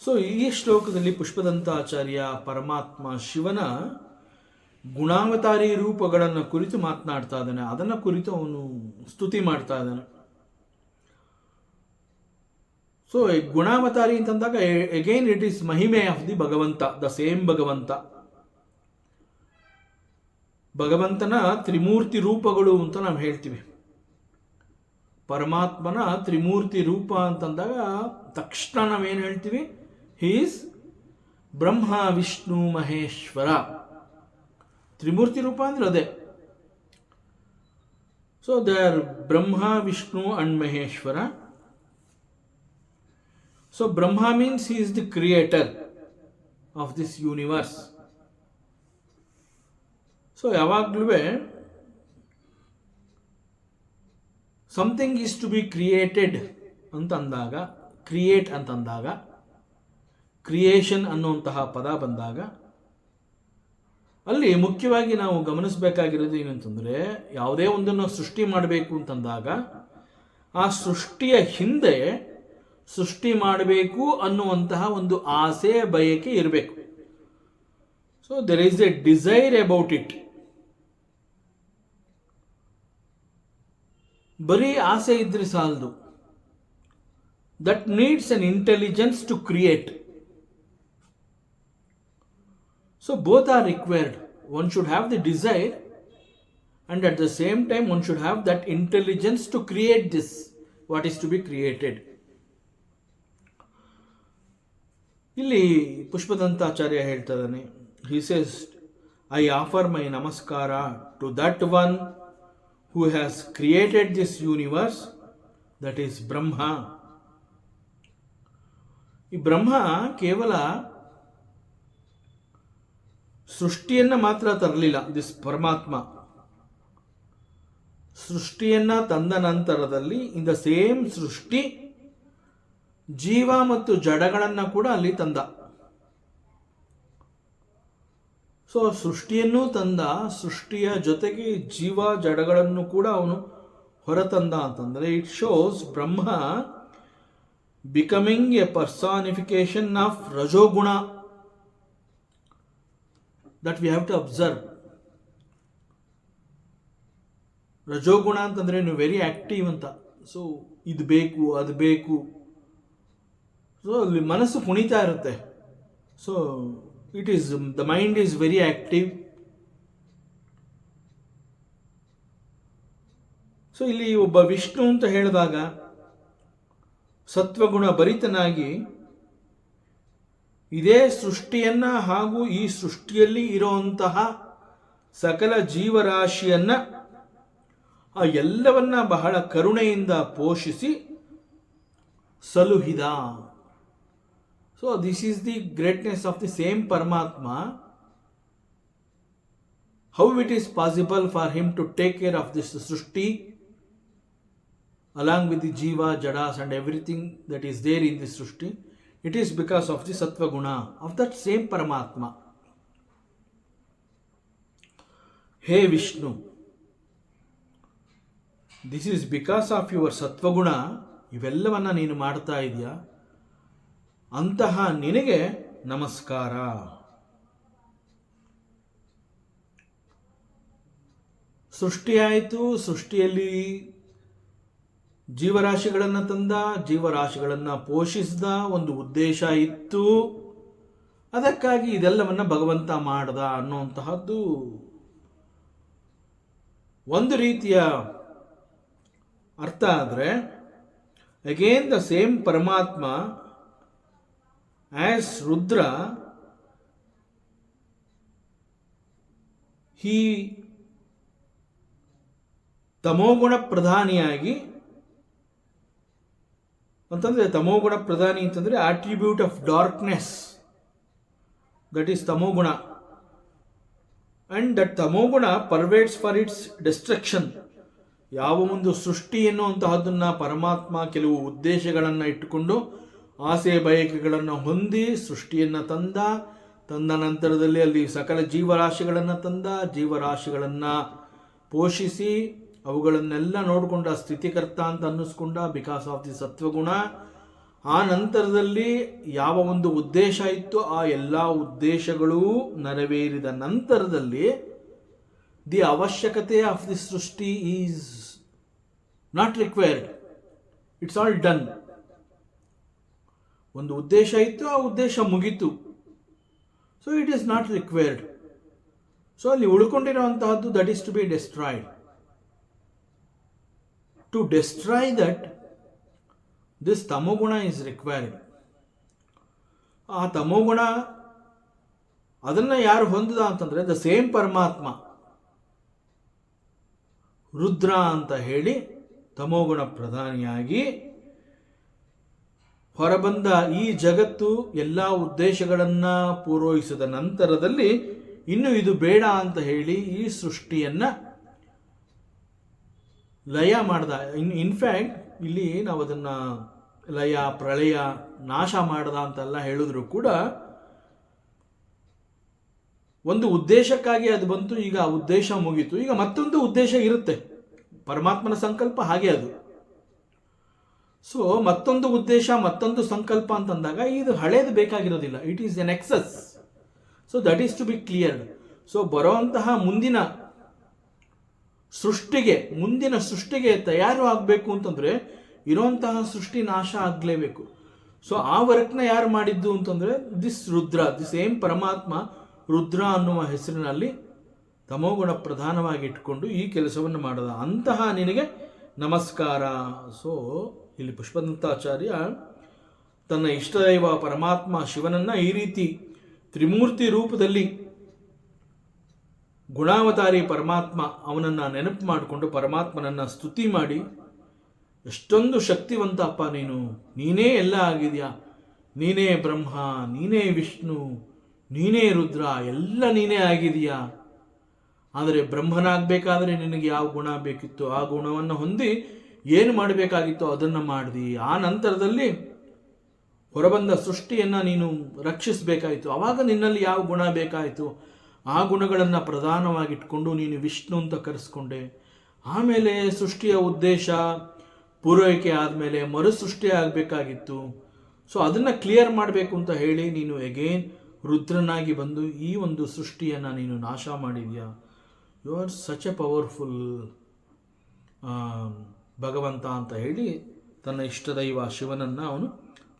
ಸೊ ಈ ಶ್ಲೋಕದಲ್ಲಿ ಪುಷ್ಪದಂತಾಚಾರ್ಯ ಪರಮಾತ್ಮ ಶಿವನ ಗುಣಾವತಾರಿ ರೂಪಗಳನ್ನು ಕುರಿತು ಮಾತನಾಡ್ತಾ ಇದ್ದಾನೆ. ಅದನ್ನು ಕುರಿತು ಅವನು ಸ್ತುತಿ ಮಾಡ್ತಾ ಇದ್ದಾನೆ. ಸೊ ಗುಣಾವತಾರಿ ಅಂತಂದಾಗ ಅಗೇನ್ ಇಟ್ ಈಸ್ ಮಹಿಮೆ ಆಫ್ ದಿ ಭಗವಂತ, ದ ಸೇಮ್ ಭಗವಂತ. ಭಗವಂತನ ತ್ರಿಮೂರ್ತಿ ರೂಪಗಳು ಅಂತ ನಾವು ಹೇಳ್ತೀವಿ. ಪರಮಾತ್ಮನ ತ್ರಿಮೂರ್ತಿ ರೂಪ ಅಂತಂದಾಗ ತಕ್ಷಣ ನಾವೇನು ಹೇಳ್ತೀವಿ? He is Brahma Vishnu Maheshwara. ತ್ರಿಮೂರ್ತಿ ರೂಪ ಅಂದ್ರೆ ಅದೇ. So they are Brahma Vishnu and Maheshwara. So Brahma means he is the creator of this universe. So ಯಾವಾಗಲೂ something is to be created ಅಂತಂದಾಗ, ಕ್ರಿಯೇಟ್ ಅಂತಂದಾಗ, ಕ್ರಿಯೇಷನ್ ಅನ್ನುವಂತಹ ಪದ ಬಂದಾಗ ಅಲ್ಲಿ ಮುಖ್ಯವಾಗಿ ನಾವು ಗಮನಿಸಬೇಕಾಗಿರೋದು ಏನಂತಂದರೆ, ಯಾವುದೇ ಒಂದನ್ನು ಸೃಷ್ಟಿ ಮಾಡಬೇಕು ಅಂತಂದಾಗ ಆ ಸೃಷ್ಟಿಯ ಹಿಂದೆ ಸೃಷ್ಟಿ ಮಾಡಬೇಕು ಅನ್ನುವಂತಹ ಒಂದು ಆಸೆ ಬಯಕೆ ಇರಬೇಕು. So there is a desire about it. ಬರೀ ಆಸೆ ಇದ್ರೆ ಸಾಲದು. That needs an intelligence to create. So both are required. One should have the desire and at the same time one should have that intelligence to create this what is to be created. ಇಲ್ಲಿ ಪುಷ್ಪದಂತಾಚಾರ್ಯ ಹೇಳ್ತಾ ಇದ್ದಾನೆ, he says, I offer my namaskara to that one who has created this universe, that is Brahma. ಈ ಬ್ರಹ್ಮ ಕೇವಲ ಸೃಷ್ಟಿಯನ್ನು ಮಾತ್ರ ತರಲಿಲ್ಲ. This ಪರಮಾತ್ಮ ಸೃಷ್ಟಿಯನ್ನ ತಂದ ನಂತರದಲ್ಲಿ ಇನ್ ದ ಸೇಮ್ ಸೃಷ್ಟಿ ಜೀವ ಮತ್ತು ಜಡಗಳನ್ನು ಕೂಡ ಅಲ್ಲಿ ತಂದ. ಸೊ ಸೃಷ್ಟಿಯನ್ನೂ ತಂದ, ಸೃಷ್ಟಿಯ ಜೊತೆಗೆ ಜೀವ ಜಡಗಳನ್ನು ಕೂಡ ಅವನು ಹೊರತಂದ ಅಂತಂದರೆ it shows Brahma becoming a personification of rajoguna. That we have to observe. ರಜೋಗುಣ ಅಂತಂದರೆ ನೀವು ವೆರಿ ಆ್ಯಕ್ಟಿವ್ ಅಂತ. ಸೊ ಇದು ಬೇಕು ಅದು ಬೇಕು, ಸೊ ಅಲ್ಲಿ ಮನಸ್ಸು ಕುಣಿತಾ ಇರುತ್ತೆ. So it is the mind is very active. So ಇಲ್ಲಿ ಒಬ್ಬ ವಿಷ್ಣು ಅಂತ ಹೇಳಿದಾಗ ಸತ್ವಗುಣ ಭರಿತನಾಗಿ ಇದೇ ಸೃಷ್ಟಿಯನ್ನ ಹಾಗೂ ಈ ಸೃಷ್ಟಿಯಲ್ಲಿ ಇರುವಂತಹ ಸಕಲ ಜೀವರಾಶಿಯನ್ನ ಆ ಎಲ್ಲವನ್ನ ಬಹಳ ಕರುಣೆಯಿಂದ ಪೋಷಿಸಿ ಸಲುಹಿದ. So this is the greatness of the same Paramatma. How it is possible for him to take care of this srishti along with the jiva, jadas and everything that is there in this srishti? It is because of the sattva guna of that same Paramatma. Hey Vishnu, this is because of your sattva guna, ಇವೆಲ್ಲವನ್ನ ನೀನು ಮಾಡ್ತಾ ಇದೆಯಾ, ಅಂತಹ ನಿನಗೆ ನಮಸ್ಕಾರ. ಸೃಷ್ಟಿಯಾಯಿತು, ಸೃಷ್ಟಿಯಲ್ಲಿ ಜೀವರಾಶಿಗಳನ್ನು ತಂದ, ಜೀವರಾಶಿಗಳನ್ನು ಪೋಷಿಸಿದ ಒಂದು ಉದ್ದೇಶ ಇತ್ತು. ಅದಕ್ಕಾಗಿ ಇದೆಲ್ಲವನ್ನ ಭಗವಂತ ಮಾಡ್ದ ಅನ್ನುವಂತಹದ್ದು ಒಂದು ರೀತಿಯ ಅರ್ಥ. ಆದರೆ again the same Paramatma as Rudra, he ತಮೋಗುಣ ಪ್ರಧಾನಿಯಾಗಿ ಅಂತಂದರೆ, ತಮೋಗುಣ ಪ್ರಧಾನಿ ಅಂತಂದರೆ attribute of darkness, that is tamoguna. And that tamoguna pervades for its destruction. ಯಾವ ಒಂದು ಸೃಷ್ಟಿ ಎನ್ನುವಂತಹದ್ದನ್ನು ಪರಮಾತ್ಮ ಕೆಲವು ಉದ್ದೇಶಗಳನ್ನು ಇಟ್ಟುಕೊಂಡು ಆಸೆ ಬಯಕೆಗಳನ್ನು ಹೊಂದಿ ಸೃಷ್ಟಿಯನ್ನು ತಂದ ನಂತರದಲ್ಲಿ ಅಲ್ಲಿ ಸಕಲ ಜೀವರಾಶಿಗಳನ್ನು ತಂದ, ಜೀವರಾಶಿಗಳನ್ನು ಪೋಷಿಸಿ ಅವುಗಳನ್ನೆಲ್ಲ ನೋಡಿಕೊಂಡ, ಸ್ಥಿತಿಕರ್ತ ಅಂತ ಅನ್ನಿಸ್ಕೊಂಡ ಬಿಕಾಸ್ ಆಫ್ ದಿ ಸತ್ವಗುಣ. ಆ ನಂತರದಲ್ಲಿ ಯಾವ ಒಂದು ಉದ್ದೇಶ ಇತ್ತು ಆ ಎಲ್ಲ ಉದ್ದೇಶಗಳೂ ನೆರವೇರಿದ ನಂತರದಲ್ಲಿ the avashyakate of the srishti is not required, it's all done. ಒಂದು ಉದ್ದೇಶ ಇತ್ತು, ಆ ಉದ್ದೇಶ ಮುಗೀತು. So it is not required. So ಅಲ್ಲಿ ಉಳ್ಕೊಂಡಿರುವಂತಹದ್ದು that is to be destroyed. To destroy that, this tamoguna is required. ಆ ತಮೋಗುಣ ಅದನ್ನು ಯಾರು ಹೊಂದಿದ ಅಂತಂದರೆ ದ ಸೇಮ್ ಪರಮಾತ್ಮ ರುದ್ರ ಅಂತ ಹೇಳಿ ತಮೋಗುಣ ಪ್ರಧಾನಿಯಾಗಿ ಹೊರಬಂದ. ಈ ಜಗತ್ತು ಎಲ್ಲ ಉದ್ದೇಶಗಳನ್ನು ಪೂರೈಸಿದ ನಂತರದಲ್ಲಿ ಇನ್ನು ಇದು ಬೇಡ ಅಂತ ಹೇಳಿ ಈ ಸೃಷ್ಟಿಯನ್ನ ಲಯ ಮಾಡ್ದ. ಇನ್ಫ್ಯಾಕ್ಟ್ ಇಲ್ಲಿ ನಾವು ಅದನ್ನು ಲಯ, ಪ್ರಳಯ, ನಾಶ ಮಾಡ್ದ ಅಂತೆಲ್ಲ ಹೇಳಿದ್ರು ಕೂಡ ಒಂದು ಉದ್ದೇಶಕ್ಕಾಗಿ ಅದು ಬಂತು. ಈಗ ಆ ಉದ್ದೇಶ ಮುಗೀತು, ಈಗ ಮತ್ತೊಂದು ಉದ್ದೇಶ ಇರುತ್ತೆ. ಪರಮಾತ್ಮನ ಸಂಕಲ್ಪ ಹಾಗೆ ಅದು. ಸೊ ಮತ್ತೊಂದು ಉದ್ದೇಶ, ಮತ್ತೊಂದು ಸಂಕಲ್ಪ ಅಂತಂದಾಗ ಇದು ಹಳೇದು ಬೇಕಾಗಿರೋದಿಲ್ಲ. It is an excess. So that is to be cleared. So ಬರೋಂತಹ ಮುಂದಿನ ಸೃಷ್ಟಿಗೆ ತಯಾರು ಆಗಬೇಕು ಅಂತಂದರೆ ಇರೋಂತಹ ಸೃಷ್ಟಿ ನಾಶ ಆಗಲೇಬೇಕು. ಸೊ ಆ ವರ್ಕ್ನ ಯಾರು ಮಾಡಿದ್ದು ಅಂತಂದರೆ ದಿಸ್ ರುದ್ರ, ದಿ ಸೇಮ್ ಪರಮಾತ್ಮ ರುದ್ರ ಅನ್ನುವ ಹೆಸರಿನಲ್ಲಿ ತಮೋಗುಣ ಪ್ರಧಾನವಾಗಿ ಇಟ್ಕೊಂಡು ಈ ಕೆಲಸವನ್ನು ಮಾಡದ. ಅಂತಹ ನಿನಗೆ ನಮಸ್ಕಾರ. ಸೊ ಇಲ್ಲಿ ಪುಷ್ಪದಂತಾಚಾರ್ಯ ತನ್ನ ಇಷ್ಟದೈವ ಪರಮಾತ್ಮ ಶಿವನನ್ನು ಈ ರೀತಿ ತ್ರಿಮೂರ್ತಿ ರೂಪದಲ್ಲಿ ಗುಣಾವತಾರಿ ಪರಮಾತ್ಮ ಅವನನ್ನು ನೆನಪು ಮಾಡಿಕೊಂಡು ಪರಮಾತ್ಮನನ್ನು ಸ್ತುತಿ ಮಾಡಿ, ಎಷ್ಟೊಂದು ಶಕ್ತಿವಂತ ಅಪ್ಪ ನೀನು, ನೀನೇ ಎಲ್ಲ ಆಗಿದೆಯಾ, ನೀನೇ ಬ್ರಹ್ಮ, ನೀನೇ ವಿಷ್ಣು, ನೀನೇ ರುದ್ರ, ಎಲ್ಲ ನೀನೇ ಆಗಿದೆಯಾ. ಆದರೆ ಬ್ರಹ್ಮನಾಗಬೇಕಾದ್ರೆ ನಿನಗೆ ಯಾವ ಗುಣ ಬೇಕಿತ್ತು ಆ ಗುಣವನ್ನು ಹೊಂದಿ ಏನು ಮಾಡಬೇಕಾಗಿತ್ತು ಅದನ್ನು ಮಾಡಿದಿ. ಆ ನಂತರದಲ್ಲಿ ಹೊರಬಂದ ಸೃಷ್ಟಿಯನ್ನು ನೀನು ರಕ್ಷಿಸಬೇಕಾಯಿತು. ಆವಾಗ ನಿನ್ನಲ್ಲಿ ಯಾವ ಗುಣ ಬೇಕಾಯಿತು ಆ ಗುಣಗಳನ್ನು ಪ್ರಧಾನವಾಗಿಟ್ಕೊಂಡು ನೀನು ವಿಷ್ಣು ಅಂತ ಕರೆಸ್ಕೊಂಡೆ. ಆಮೇಲೆ ಸೃಷ್ಟಿಯ ಉದ್ದೇಶ ಪೂರೈಕೆ ಆದಮೇಲೆ ಮರುಸೃಷ್ಟಿ ಆಗಬೇಕಾಗಿತ್ತು. ಸೊ ಅದನ್ನು ಕ್ಲಿಯರ್ ಮಾಡಬೇಕು ಅಂತ ಹೇಳಿ ನೀನು ಎಗೇನ್ ರುದ್ರನಾಗಿ ಬಂದು ಈ ಒಂದು ಸೃಷ್ಟಿಯನ್ನು ನೀನು ನಾಶ ಮಾಡಿದ್ಯಾ. You are such a powerful. ಭಗವಂತ ಅಂತ ಹೇಳಿ ತನ್ನ ಇಷ್ಟದೈವ ಶಿವನನ್ನು ಅವನು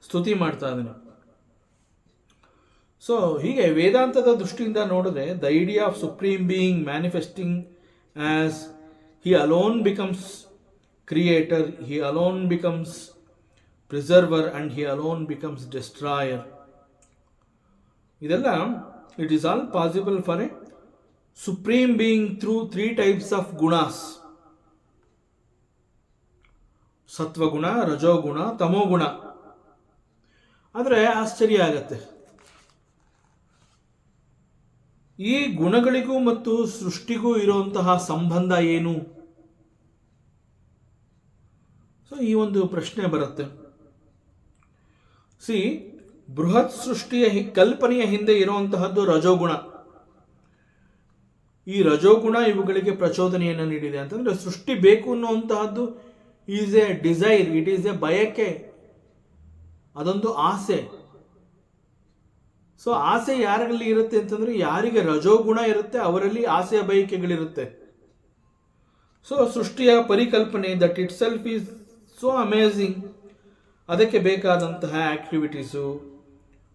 ಸ್ತುತಿ ಮಾಡ್ತಾ ಇದ್ದಾನೆ. ಸೊ ಹೀಗೆ ವೇದಾಂತದ ದೃಷ್ಟಿಯಿಂದ ನೋಡಿದ್ರೆ the idea of supreme being manifesting as he alone becomes creator, he alone becomes preserver and he alone becomes destroyer. ಇದೆಲ್ಲ it is all possible for a supreme being through 3 types of gunas: sattvaguna, rajoguna, ತಮೋಗುಣ. ಆದರೆ ಆಶ್ಚರ್ಯ ಆಗತ್ತೆ, ಈ ಗುಣಗಳಿಗೂ ಮತ್ತು ಸೃಷ್ಟಿಗೂ ಇರುವಂತಹ ಸಂಬಂಧ ಏನು? So ಈ ಒಂದು ಪ್ರಶ್ನೆ ಬರುತ್ತೆ. ಬೃಹತ್ ಸೃಷ್ಟಿಯ ಕಲ್ಪನೆಯ ಹಿಂದೆ ಇರುವಂತಹದ್ದು ರಜೋಗುಣ. ಈ ರಜೋಗುಣ ಇವುಗಳಿಗೆ ಪ್ರಚೋದನೆಯನ್ನು ನೀಡಿದೆ. ಅಂತಂದ್ರೆ ಸೃಷ್ಟಿ ಬೇಕು ಅನ್ನುವಂತಹದ್ದು is a desire, it is a bayake, ಅದೊಂದು ಆಸೆ. ಸೊ ಆಸೆ ಯಾರಲ್ಲಿ ಇರುತ್ತೆ ಅಂತಂದ್ರೆ ಯಾರಿಗೆ ರಜೋಗುಣ ಇರುತ್ತೆ ಅವರಲ್ಲಿ ಆಸೆಯ ಬಯಕೆಗಳಿರುತ್ತೆ. ಸೊ ಸೃಷ್ಟಿಯ ಪರಿಕಲ್ಪನೆ that itself is so amazing. ಅದಕ್ಕೆ ಬೇಕಾದಂತಹ ಆಕ್ಟಿವಿಟೀಸು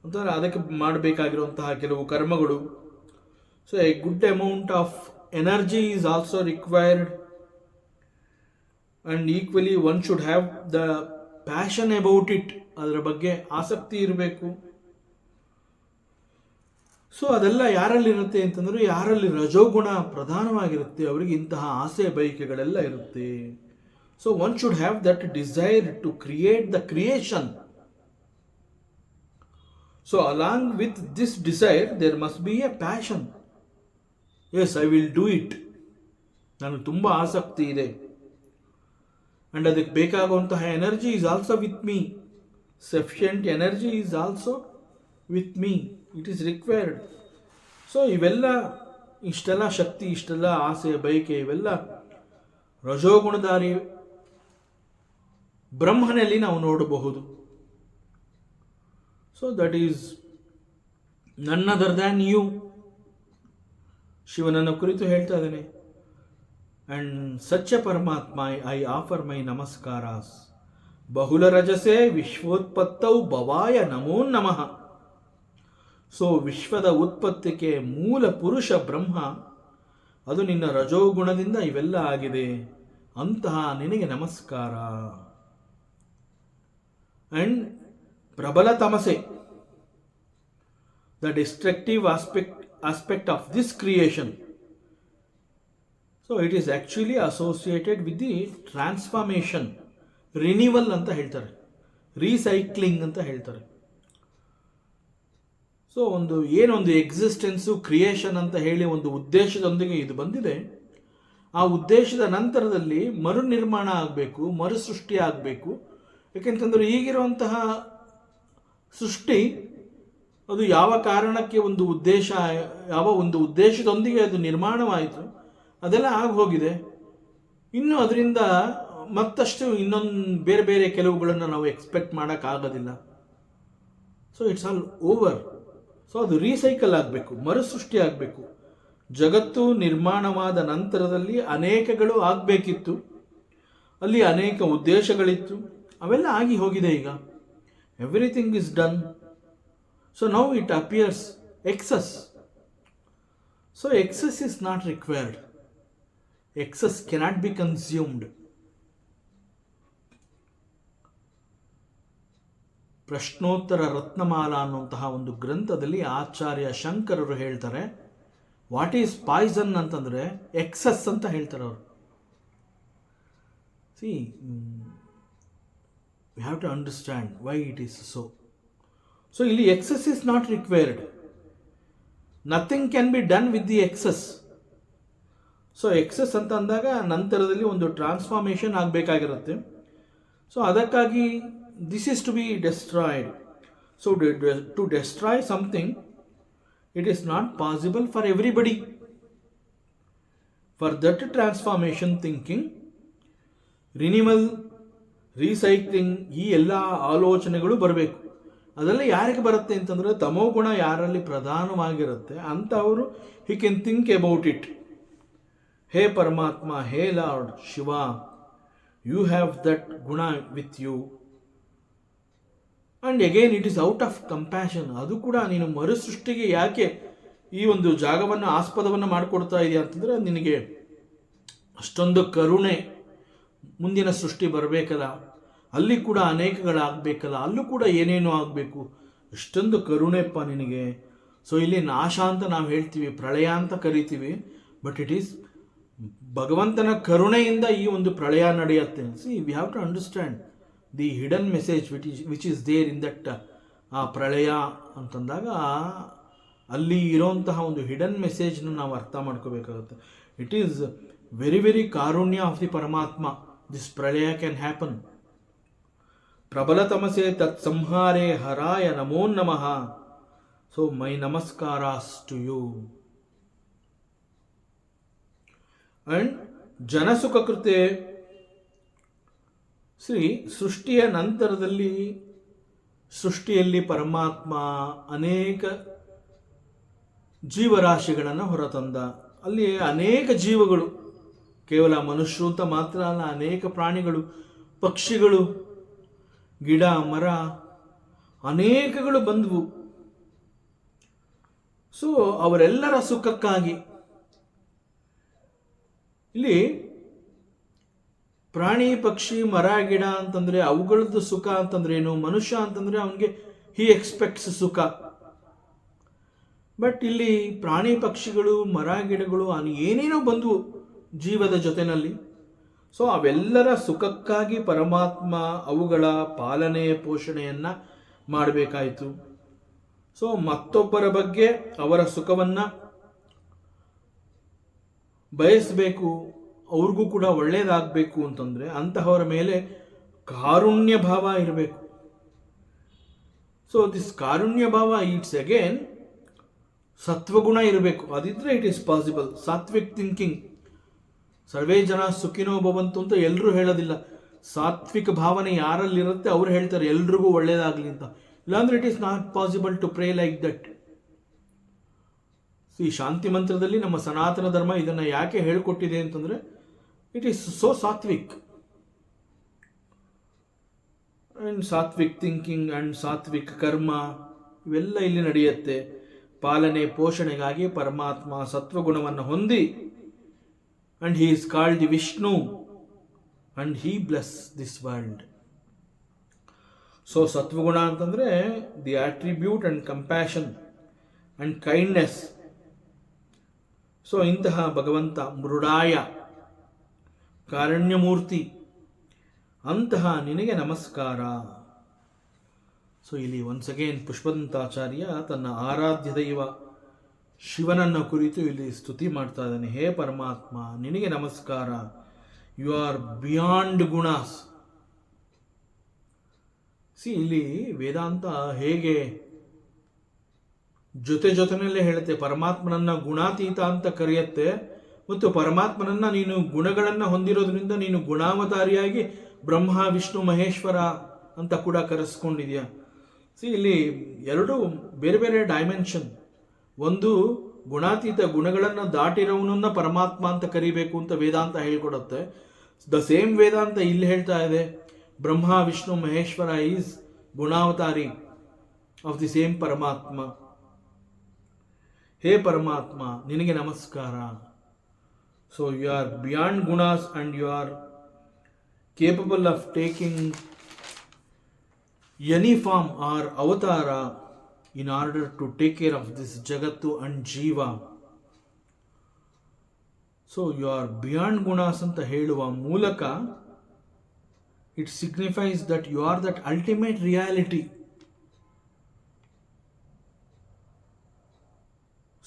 ಅಂತಂದರೆ ಅದಕ್ಕೆ ಮಾಡಬೇಕಾಗಿರುವಂತಹ ಕೆಲವು ಕರ್ಮಗಳು. So A good amount of energy is also required and equally one should have the passion about it, ಅದರ ಬಗ್ಗೆ ಆಸಕ್ತಿ ಇರಬೇಕು. ಸೊ ಅದೆಲ್ಲ ಯಾರಲ್ಲಿರುತ್ತೆ ಅಂತಂದ್ರೆ ಯಾರಲ್ಲಿ ರಜೋಗುಣ ಪ್ರಧಾನವಾಗಿರುತ್ತೆ ಅವರಿಗೆ ಇಂತಹ ಆಸೆ ಬಯಕೆಗಳೆಲ್ಲ ಇರುತ್ತೆ. So one should have that desire to create the creation. So along with this desire there must be a passion. Yes, I will do it, ನನಗೆ ತುಂಬ ಆಸಕ್ತಿ ಇದೆ. ಆ್ಯಂಡ್ ಅದಕ್ಕೆ ಬೇಕಾಗುವಂತಹ energy is also with me, sufficient energy is also with me, it is required. So ಇವೆಲ್ಲ, ಇಷ್ಟೆಲ್ಲ ಶಕ್ತಿ, ಇಷ್ಟೆಲ್ಲ ಆಸೆ ಬಯಕೆ, ಇವೆಲ್ಲ ರಜೋಗುಣಧಾರಿ ಬ್ರಹ್ಮನಲ್ಲಿ ನಾವು ನೋಡಬಹುದು. So that is none other than you. ಶಿವನನ್ನು ಕುರಿತು ಹೇಳ್ತಾ ಇದ್ದೇನೆ. ಆ್ಯಂಡ್ ಸಚ್ಚ ಪರಮಾತ್ಮ ಐ ಆಫರ್ ಮೈ ನಮಸ್ಕಾರಾಸ್ ಬಹುಲ ರಜಸೆ ವಿಶ್ವೋತ್ಪತ್ತೌ ಭವಾಯ ನಮೋ ನಮಃ. ಸೊ ವಿಶ್ವದ ಉತ್ಪತ್ತಿಗೆ ಮೂಲ ಪುರುಷ ಬ್ರಹ್ಮ, ಅದು ನಿನ್ನ ರಜೋಗುಣದಿಂದ ಇವೆಲ್ಲ ಆಗಿದೆ, ಅಂತಹ ನಿನಗೆ ನಮಸ್ಕಾರ. ಆ್ಯಂಡ್ ಪ್ರಬಲ ತಮಸೆ, the destructive aspect of this creation. So it is actually associated with the transformation, renewal ಅಂತ ಹೇಳ್ತಾರೆ, ರೀಸೈಕ್ಲಿಂಗ್ ಅಂತ ಹೇಳ್ತಾರೆ. ಸೊ ಏನೊಂದು ಎಕ್ಸಿಸ್ಟೆನ್ಸು, ಕ್ರಿಯೇಷನ್ ಅಂತ ಹೇಳಿ ಒಂದು ಉದ್ದೇಶದೊಂದಿಗೆ ಇದು ಬಂದಿದೆ. ಆ ಉದ್ದೇಶದ ನಂತರದಲ್ಲಿ ಮರುನಿರ್ಮಾಣ ಆಗಬೇಕು, ಮರುಸೃಷ್ಟಿ ಆಗಬೇಕು. ಯಾಕೆಂತಂದರೆ ಈಗಿರುವಂತಹ ಸೃಷ್ಟಿ ಅದು ಯಾವ ಕಾರಣಕ್ಕೆ ಒಂದು ಉದ್ದೇಶ, ಯಾವ ಒಂದು ಉದ್ದೇಶದೊಂದಿಗೆ ಅದು ನಿರ್ಮಾಣವಾಯಿತು ಅದೆಲ್ಲ ಆಗಿ ಹೋಗಿದೆ. ಇನ್ನು ಅದರಿಂದ ಮತ್ತಷ್ಟು ಇನ್ನೊಂದು ಬೇರೆ ಬೇರೆ ಕೆಲವುಗಳನ್ನು ನಾವು ಎಕ್ಸ್ಪೆಕ್ಟ್ ಮಾಡೋಕ್ಕಾಗೋದಿಲ್ಲ. So it's all over. So ಅದು ರೀಸೈಕಲ್ ಆಗಬೇಕು, ಮರುಸೃಷ್ಟಿ ಆಗಬೇಕು. ಜಗತ್ತು ನಿರ್ಮಾಣವಾದ ನಂತರದಲ್ಲಿ ಅನೇಕಗಳು ಆಗಬೇಕಿತ್ತು, ಅಲ್ಲಿ ಅನೇಕ ಉದ್ದೇಶಗಳಿತ್ತು, ಅವೆಲ್ಲ ಆಗಿ ಹೋಗಿದೆ. ಈಗ everything is done. So now it appears excess. So excess is not required. Excess cannot be consumed. Prashnottara Ratnamala ಅನ್ನುವಂತಹ ಒಂದು ಗ್ರಂಥದಲ್ಲಿ ಆಚಾರ್ಯ ಶಂಕರರು ಹೇಳ್ತಾರೆ, ವಾಟ್ ಈಸ್ ಪಾಯ್ಸನ್ ಅಂತಂದರೆ ಎಕ್ಸಸ್ ಅಂತ ಹೇಳ್ತಾರೆ ಅವರು. See, we have to understand why it is so. So ಇಲ್ಲಿ excess is not required. Nothing can be done with the excess. So excess ಅಂತ ಅಂದಾಗ ನಂತರದಲ್ಲಿ ಒಂದು ಟ್ರಾನ್ಸ್ಫಾರ್ಮೇಷನ್ ಆಗಬೇಕಾಗಿರುತ್ತೆ. ಸೊ ಅದಕ್ಕಾಗಿ this is to be destroyed. So to destroy something, it is not possible for everybody. For that transformation thinking, renewal, recycling, ಈ ಎಲ್ಲ ಆಲೋಚನೆಗಳು ಬರಬೇಕು. ಅದೆಲ್ಲ ಯಾರಿಗೆ ಬರುತ್ತೆ ಅಂತಂದರೆ ತಮೋಗುಣ ಯಾರಲ್ಲಿ ಪ್ರಧಾನವಾಗಿರುತ್ತೆ ಅಂಥವರು he can think about it. ಹೇ ಪರಮಾತ್ಮ, ಹೇ Lord Shiva, you have that guna with you. And again it is out of compassion. ಅದು ಕೂಡ ನೀನು ಮರುಸೃಷ್ಟಿಗೆ ಯಾಕೆ ಈ ಒಂದು ಜಾಗವನ್ನು ಆಸ್ಪದವನ್ನು ಮಾಡಿಕೊಡ್ತಾ ಇದೆಯಾ ಅಂತಂದರೆ, ನಿನಗೆ ಅಷ್ಟೊಂದು ಕರುಣೆ, ಮುಂದಿನ ಸೃಷ್ಟಿ ಬರಬೇಕಲ್ಲ, ಅಲ್ಲಿ ಕೂಡ ಅನೇಕಗಳಾಗಬೇಕಲ್ಲ, ಅಲ್ಲೂ ಕೂಡ ಏನೇನೋ ಆಗಬೇಕು, ಎಷ್ಟೊಂದು ಕರುಣೆಪ್ಪ ನಿನಗೆ. ಸೊ ಇಲ್ಲಿ ನಾಶ ಅಂತ ನಾವು ಹೇಳ್ತೀವಿ, ಪ್ರಳಯ ಅಂತ ಕರಿತೀವಿ, ಬಟ್ ಇಟ್ ಈಸ್ ಭಗವಂತನ ಕರುಣೆಯಿಂದ ಈ ಒಂದು ಪ್ರಳಯ ನಡೆಯುತ್ತೆ. See we have to understand the hidden message which is there in that ಆ ಪ್ರಳಯ ಅಂತಂದಾಗ ಅಲ್ಲಿ ಇರೋಂತಹ ಒಂದು ಹಿಡನ್ ಮೆಸೇಜ್ನ ನಾವು ಅರ್ಥ ಮಾಡ್ಕೋಬೇಕಾಗುತ್ತೆ. It is very very karunya of the Paramatma. This pralaya can happen. ಪ್ರಬಲ ತಮಸೆ ತತ್ ಸಂಹಾರೇ ಹರಾಯ ನಮೋ ನಮಃ. So my namaskaras to you. And ಜನಸುಖ ಕೃತೆ. ಸೃಷ್ಟಿಯ ನಂತರದಲ್ಲಿ ಸೃಷ್ಟಿಯಲ್ಲಿ ಪರಮಾತ್ಮ ಅನೇಕ ಜೀವರಾಶಿಗಳನ್ನು ಹೊರತಂದ. ಅಲ್ಲಿ ಅನೇಕ ಜೀವಗಳು, ಕೇವಲ ಮನುಷ್ಯರು ಅಂತ ಮಾತ್ರ ಅಲ್ಲ, ಅನೇಕ ಪ್ರಾಣಿಗಳು, ಪಕ್ಷಿಗಳು, ಗಿಡ ಮರ ಅನೇಕಗಳು ಬಂದವು. ಸೊ ಅವರೆಲ್ಲರ ಸುಖಕ್ಕಾಗಿ ಇಲ್ಲಿ ಪ್ರಾಣಿ ಪಕ್ಷಿ ಮರ ಗಿಡ ಅಂತಂದ್ರೆ ಅವುಗಳದ್ದು ಸುಖ ಅಂತಂದ್ರೆ ಏನು, ಮನುಷ್ಯ ಅಂತಂದ್ರೆ ಅವನಿಗೆ ಹಿ ಎಕ್ಸ್ಪೆಕ್ಟ್ಸ್ ಸುಖ. ಬಟ್ ಇಲ್ಲಿ ಪ್ರಾಣಿ ಪಕ್ಷಿಗಳು ಮರ ಗಿಡಗಳು ಏನೇನೋ ಬಂದವು ಜೀವದ ಜೊತೆನಲ್ಲಿ. ಸೊ ಅವೆಲ್ಲರ ಸುಖಕ್ಕಾಗಿ ಪರಮಾತ್ಮ ಅವುಗಳ ಪಾಲನೆ ಪೋಷಣೆಯನ್ನ ಮಾಡಬೇಕಾಯಿತು. ಸೊ ಮತ್ತೊಬ್ಬರ ಬಗ್ಗೆ ಅವರ ಸುಖವನ್ನ ಬಯಸಬೇಕು, ಅವ್ರಿಗೂ ಕೂಡ ಒಳ್ಳೇದಾಗಬೇಕು ಅಂತಂದ್ರೆ ಅಂತಹವರ ಮೇಲೆ ಕಾರುಣ್ಯ ಭಾವ ಇರಬೇಕು. ಸೊ ದಿಸ್ ಕಾರುಣ್ಯ ಭಾವ ಇಟ್ಸ್ ಅಗೇನ್ ಸತ್ವಗುಣ ಇರಬೇಕು. ಅದಿದ್ರೆ it is possible. Sattvik thinking. ಸರ್ವೇ ಜನ ಸುಖಿನೋ ಭವಂತು ಅಂತ ಎಲ್ಲರೂ ಹೇಳೋದಿಲ್ಲ. ಸಾತ್ವಿಕ ಭಾವನೆ ಯಾರಲ್ಲಿರುತ್ತೆ ಅವ್ರು ಹೇಳ್ತಾರೆ ಎಲ್ರಿಗೂ ಒಳ್ಳೇದಾಗಲಿ ಅಂತ. ಇಲ್ಲಾಂದ್ರೆ it is not possible to pray like that. ಈ ಶಾಂತಿ ಮಂತ್ರದಲ್ಲಿ ನಮ್ಮ ಸನಾತನ ಧರ್ಮ ಇದನ್ನು ಯಾಕೆ ಹೇಳಿಕೊಟ್ಟಿದೆ ಅಂತಂದ್ರೆ it is so sattvic. And sattvic thinking and sattvic karma ಇವೆಲ್ಲ ಇಲ್ಲಿ ನಡೆಯುತ್ತೆ. ಪಾಲನೆ ಪೋಷಣೆಗಾಗಿ ಪರಮಾತ್ಮ ಸತ್ವಗುಣವನ್ನು ಹೊಂದಿ, and he is called the Vishnu and he bless this world. So ಸತ್ವಗುಣ ಅಂತಂದ್ರೆ the attribute and compassion and kindness. So ಇಂತಹ ಭಗವಂತ ಮೃಡಾಯ ಕಾರಣ್ಯಮೂರ್ತಿ, ಅಂತಹ ನಿನಗೆ ನಮಸ್ಕಾರ. ಸೊ ಇಲ್ಲಿ ಒನ್ಸ್ ಅಗೇನ್ ಪುಷ್ಪದಂತಾಚಾರ್ಯ ತನ್ನ ಆರಾಧ್ಯ ದೈವ ಶಿವನನ್ನು ಕುರಿತು ಇಲ್ಲಿ ಸ್ತುತಿ ಮಾಡ್ತಾ ಇದ್ದಾನೆ. ಹೇ ಪರಮಾತ್ಮ, ನಿನಗೆ ನಮಸ್ಕಾರ. You are beyond gunas. ಇಲ್ಲಿ ವೇದಾಂತ ಹೇಗೆ ಜೊತೆನಲ್ಲೇ ಹೇಳುತ್ತೆ, ಪರಮಾತ್ಮನನ್ನ ಗುಣಾತೀತ ಅಂತ ಕರೆಯುತ್ತೆ, ಮತ್ತು ಪರಮಾತ್ಮನನ್ನ ನೀನು ಗುಣಗಳನ್ನು ಹೊಂದಿರೋದ್ರಿಂದ ನೀನು ಗುಣಾವತಾರಿಯಾಗಿ ಬ್ರಹ್ಮ ವಿಷ್ಣು ಮಹೇಶ್ವರ ಅಂತ ಕೂಡ ಕರೆಸ್ಕೊಂಡಿದ್ಯಾ. ಇಲ್ಲಿ ಎರಡು ಬೇರೆ ಬೇರೆ ಡೈಮೆನ್ಷನ್. ಒಂದು ಗುಣಾತೀತ, ಗುಣಗಳನ್ನು ದಾಟಿರೋವನನ್ನ ಪರಮಾತ್ಮ ಅಂತ ಕರಿಬೇಕು ಅಂತ ವೇದಾಂತ ಹೇಳ್ಕೊಡುತ್ತೆ. ದ ಸೇಮ್ ವೇದಾಂತ ಇಲ್ಲಿ ಹೇಳ್ತಾ ಇದೆ, Brahma Vishnu Maheshwara is gunavatari of the same Paramatma. ಹೇ ಪರಮಾತ್ಮ, ನಿನಗೆ ನಮಸ್ಕಾರ. So you are beyond gunas and you are capable of taking any form or avatara in order to take care of this jagattu and jiva. So you are beyond gunas anta heluva ಮೂಲಕ it signifies that you are that ultimate reality.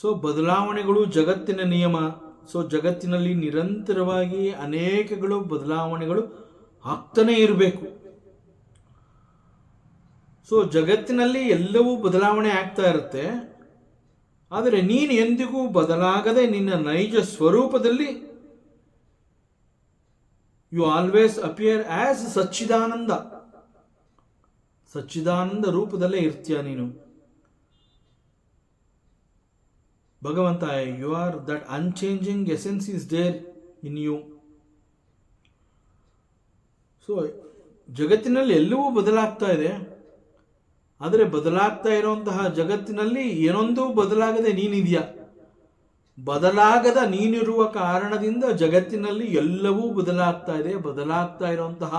So ಬದಲಾವಣೆಗಳು ಜಗತ್ತಿನ ನಿಯಮ. So ಜಗತ್ತಿನಲ್ಲಿ ನಿರಂತರವಾಗಿ ಅನೇಕಗಳು ಬದಲಾವಣೆಗಳು ಆಗ್ತಾನೆ ಇರಬೇಕು. So ಜಗತ್ತಿನಲ್ಲಿ ಎಲ್ಲವೂ ಬದಲಾವಣೆ ಆಗ್ತಾ ಇರುತ್ತೆ, ಆದರೆ ನೀನು ಎಂದಿಗೂ ಬದಲಾಗದೆ ನಿನ್ನ ನೈಜ ಸ್ವರೂಪದಲ್ಲಿ you always appear as Satchidananda. ಸಚ್ಚಿದಾನಂದ ರೂಪದಲ್ಲೇ ಇರ್ತೀಯ ನೀನು. ಭಗವಂತ, you are that unchanging essence is there in you. So ಜಗತ್ತಿನಲ್ಲಿ ಎಲ್ಲವೂ ಬದಲಾಗ್ತಾ ಇದೆ, ಆದರೆ ಬದಲಾಗ್ತಾ ಇರುವಂತಹ ಜಗತ್ತಿನಲ್ಲಿ ಏನೊಂದೂ ಬದಲಾಗದೆ ನೀನಿದೆಯಾ. ಬದಲಾಗದ ನೀನಿರುವ ಕಾರಣದಿಂದ ಜಗತ್ತಿನಲ್ಲಿ ಎಲ್ಲವೂ ಬದಲಾಗ್ತಾ ಇದೆ. ಬದಲಾಗ್ತಾ ಇರುವಂತಹ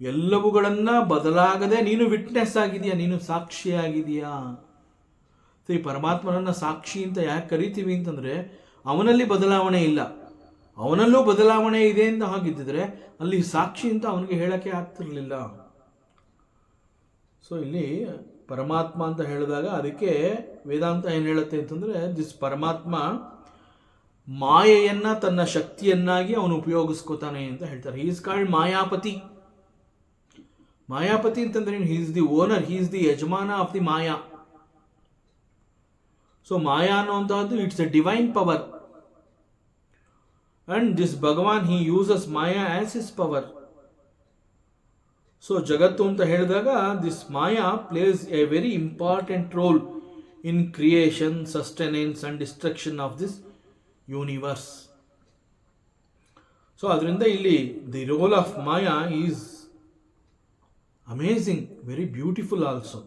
ಎಲ್ಲವುಗಳನ್ನ ಬದಲಾಗದೆ ನೀನು ವಿಟ್ನೆಸ್ ಆಗಿದೆಯಾ, ನೀನು ಸಾಕ್ಷಿಯಾಗಿದೆಯಾ. ಈ ಪರಮಾತ್ಮನನ್ನ ಸಾಕ್ಷಿ ಅಂತ ಯಾಕೆ ಕರಿತೀವಿ ಅಂತಂದ್ರೆ, ಅವನಲ್ಲಿ ಬದಲಾವಣೆ ಇಲ್ಲ, ಅವನಲ್ಲೂ ಬದಲಾವಣೆ ಇದೆ ಅಂತ ಹಾಗಿದ್ದಿದ್ರೆ ಅಲ್ಲಿ ಸಾಕ್ಷಿ ಅಂತ ಅವನಿಗೆ ಹೇಳಕ್ಕೆ ಆಗ್ತಿರ್ಲಿಲ್ಲ. ಸೊ ಇಲ್ಲಿ ಪರಮಾತ್ಮ ಅಂತ ಹೇಳಿದಾಗ ಅದಕ್ಕೆ ವೇದಾಂತ ಏನು ಹೇಳುತ್ತೆ ಅಂತಂದ್ರೆ, ದಿಸ್ ಪರಮಾತ್ಮ ಮಾಯೆಯನ್ನ ತನ್ನ ಶಕ್ತಿಯನ್ನಾಗಿ ಅವನು ಉಪಯೋಗಿಸ್ಕೋತಾನೆ ಅಂತ ಹೇಳ್ತಾರೆ. He is called Mayapati. ಮಾಯಾಪತಿ ಅಂತಂದ್ರೆ he is the owner, he is the yajamana of the maya. So ಮಾಯಾ ಅನ್ನುವಂತಹದ್ದು it's a divine power, and this Bhagwan he uses maya as his power. So ಜಗತ್ತು ಅಂತ ಹೇಳಿದಾಗ this maya plays a very important role in creation, sustenance and destruction of this universe. So ಅದರಿಂದ ಇಲ್ಲಿ the role of maya is amazing, very beautiful also.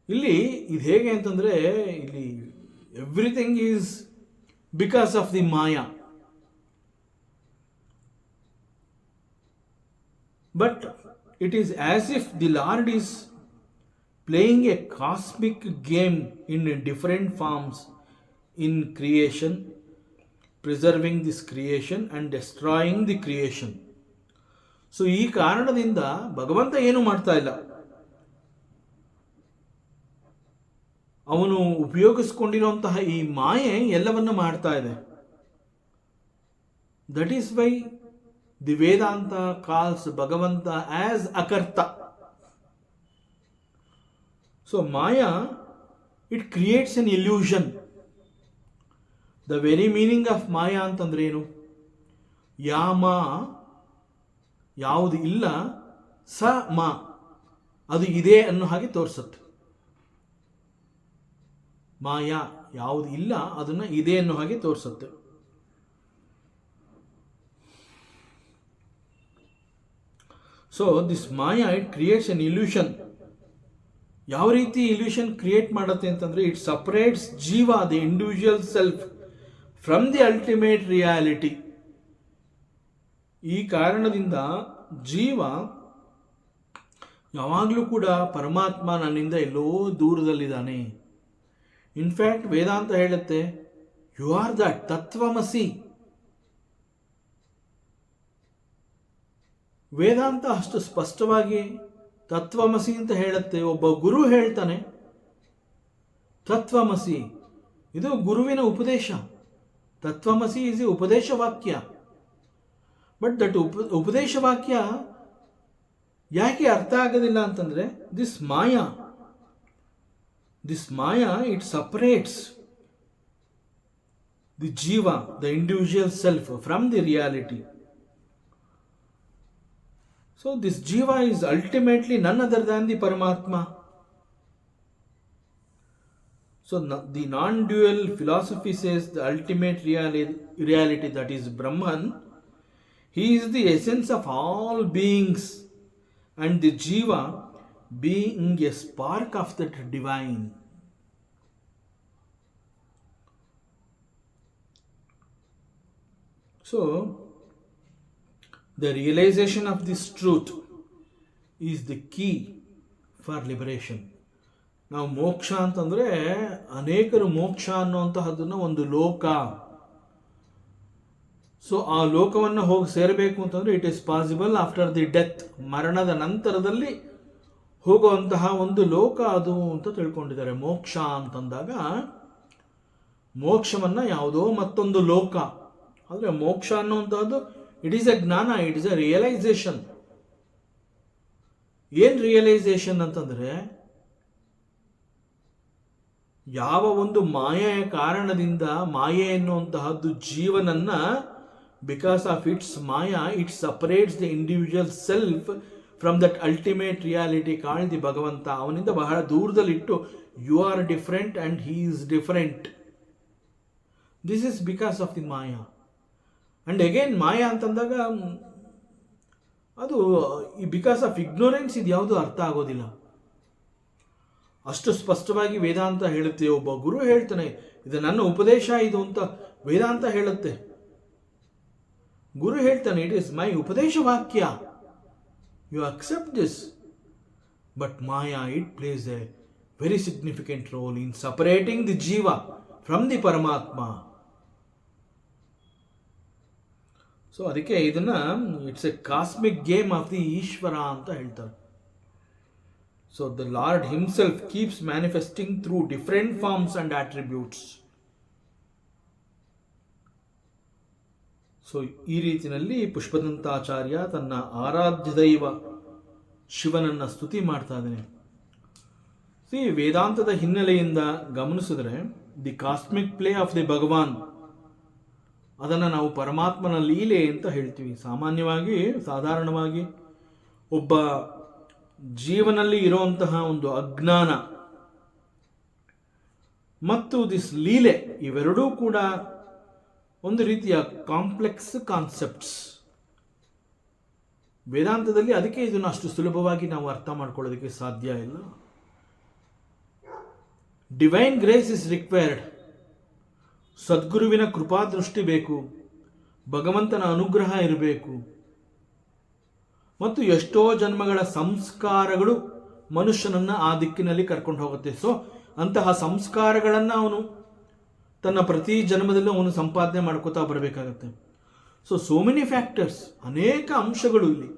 ಇಲ್ಲಿ ಇದು ಹೇಗೆ ಅಂತಂದ್ರೆ, ಇಲ್ಲಿ everything is because of the Maya. But it is as if the Lord is playing a cosmic game in different forms in creation, preserving this creation and destroying the creation. So ಈ ಕಾರಣದಿಂದ ಭಗವಂತ ಏನು ಮಾಡ್ತಾ ಇಲ್ಲ, ಅವನು ಉಪಯೋಗಿಸ್ಕೊಂಡಿರುವಂತಹ ಈ ಮಾಯೆ ಎಲ್ಲವನ್ನು ಮಾಡ್ತಾ ಇದೆ. That is why the Vedanta calls Bhagavanta as akarta. So maya it creates an illusion. The very meaning of maya ಅಂತಂದ್ರೆ ಏನು? ಯಾಮ ಯಾವುದು ಇಲ್ಲ, ಸ ಮಾ ಅದು ಇದೆ ಅನ್ನೋ ಹಾಗೆ ತೋರಿಸುತ್ತೆ. ಮಾಯಾ ಯಾವುದು ಇಲ್ಲ ಅದನ್ನ ಇದೆ ಅನ್ನೋ ಹಾಗೆ ತೋರಿಸುತ್ತೆ. So this maya it creates an illusion. ಯಾವ ರೀತಿ ಇಲ್ಯೂಷನ್ ಕ್ರಿಯೇಟ್ ಮಾಡುತ್ತೆ ಅಂತಂದ್ರೆ, ಇಟ್ ಸಪರೇಟ್ಸ್ ಜೀವ, the individual self, from the ultimate reality. ಈ ಕಾರಣದಿಂದ ಜೀವ ಯಾವಾಗಲೂ ಕೂಡ ಪರಮಾತ್ಮ ನನ್ನಿಂದ ಎಲ್ಲೋ ದೂರದಲ್ಲಿದ್ದಾನೆ. ಇನ್ಫ್ಯಾಕ್ಟ್ ವೇದಾಂತ ಹೇಳುತ್ತೆ, ಯು ಆರ್ ದಟ್ ತತ್ವಮಸಿ. ವೇದಾಂತ ಅಷ್ಟು ಸ್ಪಷ್ಟವಾಗಿ ತತ್ವಮಸಿ ಅಂತ ಹೇಳುತ್ತೆ. ಒಬ್ಬ ಗುರು ಹೇಳ್ತಾನೆ ತತ್ವಮಸಿ, ಇದು ಗುರುವಿನ ಉಪದೇಶ. ತತ್ವಮಸಿ ಇಸ್ ಎ ಉಪದೇಶ ವಾಕ್ಯ. ಬಟ್ ದಟ್ ಉಪದೇಶ ವಾಕ್ಯ ಯಾಕೆ ಅರ್ಥ ಆಗೋದಿಲ್ಲ ಅಂತಂದ್ರೆ, this maya it separates the jiva, the individual self, from the reality. So this jiva is ultimately none other than the Paramatma. So the non-dual philosophy says the ultimate reality, that is Brahman, he is the essence of all beings, and the jiva being a spark of that divine. So the realization of this truth is the key for liberation. ನಾವು ಮೋಕ್ಷ ಅಂತಂದ್ರೆ, ಅನೇಕರು ಮೋಕ್ಷ ಅನ್ನುವಂತಹದನ್ನ ಒಂದು ಲೋಕ, so ಆ ಲೋಕವನ್ನು ಹೋಗಿ ಸೇರಬೇಕು ಅಂತಂದ್ರೆ it is possible after the death, ಮರಣದ ನಂತರದಲ್ಲಿ ಹೋಗುವಂತಹ ಒಂದು ಲೋಕ ಅದು ಅಂತ ತಿಳ್ಕೊಂಡಿದ್ದಾರೆ. ಮೋಕ್ಷ ಅಂತಂದಾಗ ಮೋಕ್ಷವನ್ನ ಯಾವುದೋ ಮತ್ತೊಂದು ಲೋಕ, ಆದರೆ ಮೋಕ್ಷ ಅನ್ನುವಂಥದ್ದು it is a jnana, it is a realisation. ಏನ್ ರಿಯಲೈಸೇಷನ್ ಅಂತಂದ್ರೆ, ಯಾವ ಒಂದು ಮಾಯೆಯ ಕಾರಣದಿಂದ ಮಾಯೆ ಎನ್ನುವಂತಹದ್ದು ಜೀವನನ್ನ, because of its maya it separates the individual self from that ultimate reality called the Bhagavanta. ಅವನಿಂದ ಬಹಳ ದೂರದಲ್ಲಿಟ್ಟು you are different and he is different. This is because of the maya. And again ಮಾಯಾ ಅಂತಂದಾಗ ಅದು ಬಿಕಾಸ್ ಆಫ್ ಇಗ್ನೋರೆನ್ಸ್ ಇದು ಯಾವುದು ಅರ್ಥ ಆಗೋದಿಲ್ಲ. ಅಷ್ಟು ಸ್ಪಷ್ಟವಾಗಿ ವೇದಾಂತ ಹೇಳುತ್ತೆ. ಒಬ್ಬ ಗುರು ಹೇಳ್ತಾನೆ ಇದು ನನ್ನ ಉಪದೇಶ ಇದು ಅಂತ ವೇದಾಂತ ಹೇಳುತ್ತೆ. ಗುರು ಹೇಳ್ತಾನೆ ಇಟ್ ಈಸ್ ಮೈ ಉಪದೇಶ ವಾಕ್ಯ, you accept this. But maya it plays a very significant role in separating the jiva from the Paramatma. So ಅದಕ್ಕೆ ಇದನ್ನ it's a cosmic game of the Ishwara ಅಂತ ಹೇಳ್ತಾರೆ. So the lord himself keeps manifesting through different forms and attributes. So ಈ ರೀತಿಯಲ್ಲಿ ಪುಷ್ಪದಂತಾಚಾರ್ಯ ತನ್ನ ಆರಾಧ್ಯ ದೈವ ಶಿವನನ್ನ ಸ್ತುತಿ ಮಾಡ್ತಾ ಇದ್ದಾನೆ. ಈ ವೇದಾಂತದ ಹಿನ್ನೆಲೆಯಿಂದ ಗಮನಿಸಿದ್ರೆ the cosmic play of the Bhagwan, ಅದನ್ನು ನಾವು ಪರಮಾತ್ಮನ ಲೀಲೆ ಅಂತ ಹೇಳ್ತೀವಿ. ಸಾಧಾರಣವಾಗಿ ಒಬ್ಬ ಜೀವನಲ್ಲಿ ಇರುವಂತಹ ಒಂದು ಅಜ್ಞಾನ ಮತ್ತು ದಿಸ್ ಲೀಲೆ ಇವೆರಡೂ ಕೂಡ ಒಂದು ರೀತಿಯ ಕಾಂಪ್ಲೆಕ್ಸ್ ಕಾನ್ಸೆಪ್ಟ್ಸ್. ವೇದಾಂತದಲ್ಲಿ ಅದಕ್ಕೆ ಇದನ್ನು ಅಷ್ಟು ಸುಲಭವಾಗಿ ನಾವು ಅರ್ಥ ಮಾಡ್ಕೊಳ್ಳೋದಕ್ಕೆ ಸಾಧ್ಯ ಇಲ್ಲ. Divine grace is required. ಸದ್ಗುರುವಿನ ಕೃಪಾದೃಷ್ಟಿ ಬೇಕು, ಭಗವಂತನ ಅನುಗ್ರಹ ಇರಬೇಕು, ಮತ್ತು ಎಷ್ಟೋ ಜನ್ಮಗಳ ಸಂಸ್ಕಾರಗಳು ಮನುಷ್ಯನನ್ನು ಆ ದಿಕ್ಕಿನಲ್ಲಿ ಕರ್ಕೊಂಡು ಹೋಗುತ್ತೆ. ಸೊ ಅಂತಹ ಸಂಸ್ಕಾರಗಳನ್ನು ಅವನು ತನ್ನ ಪ್ರತಿ ಜನ್ಮದಲ್ಲೂ ಅವನು ಸಂಪಾದನೆ ಮಾಡ್ಕೋತಾ ಬರಬೇಕಾಗತ್ತೆ. ಸೋ ಮೆನಿ ಫ್ಯಾಕ್ಟರ್ಸ್, ಅನೇಕ ಅಂಶಗಳು ಇಲ್ಲಿ.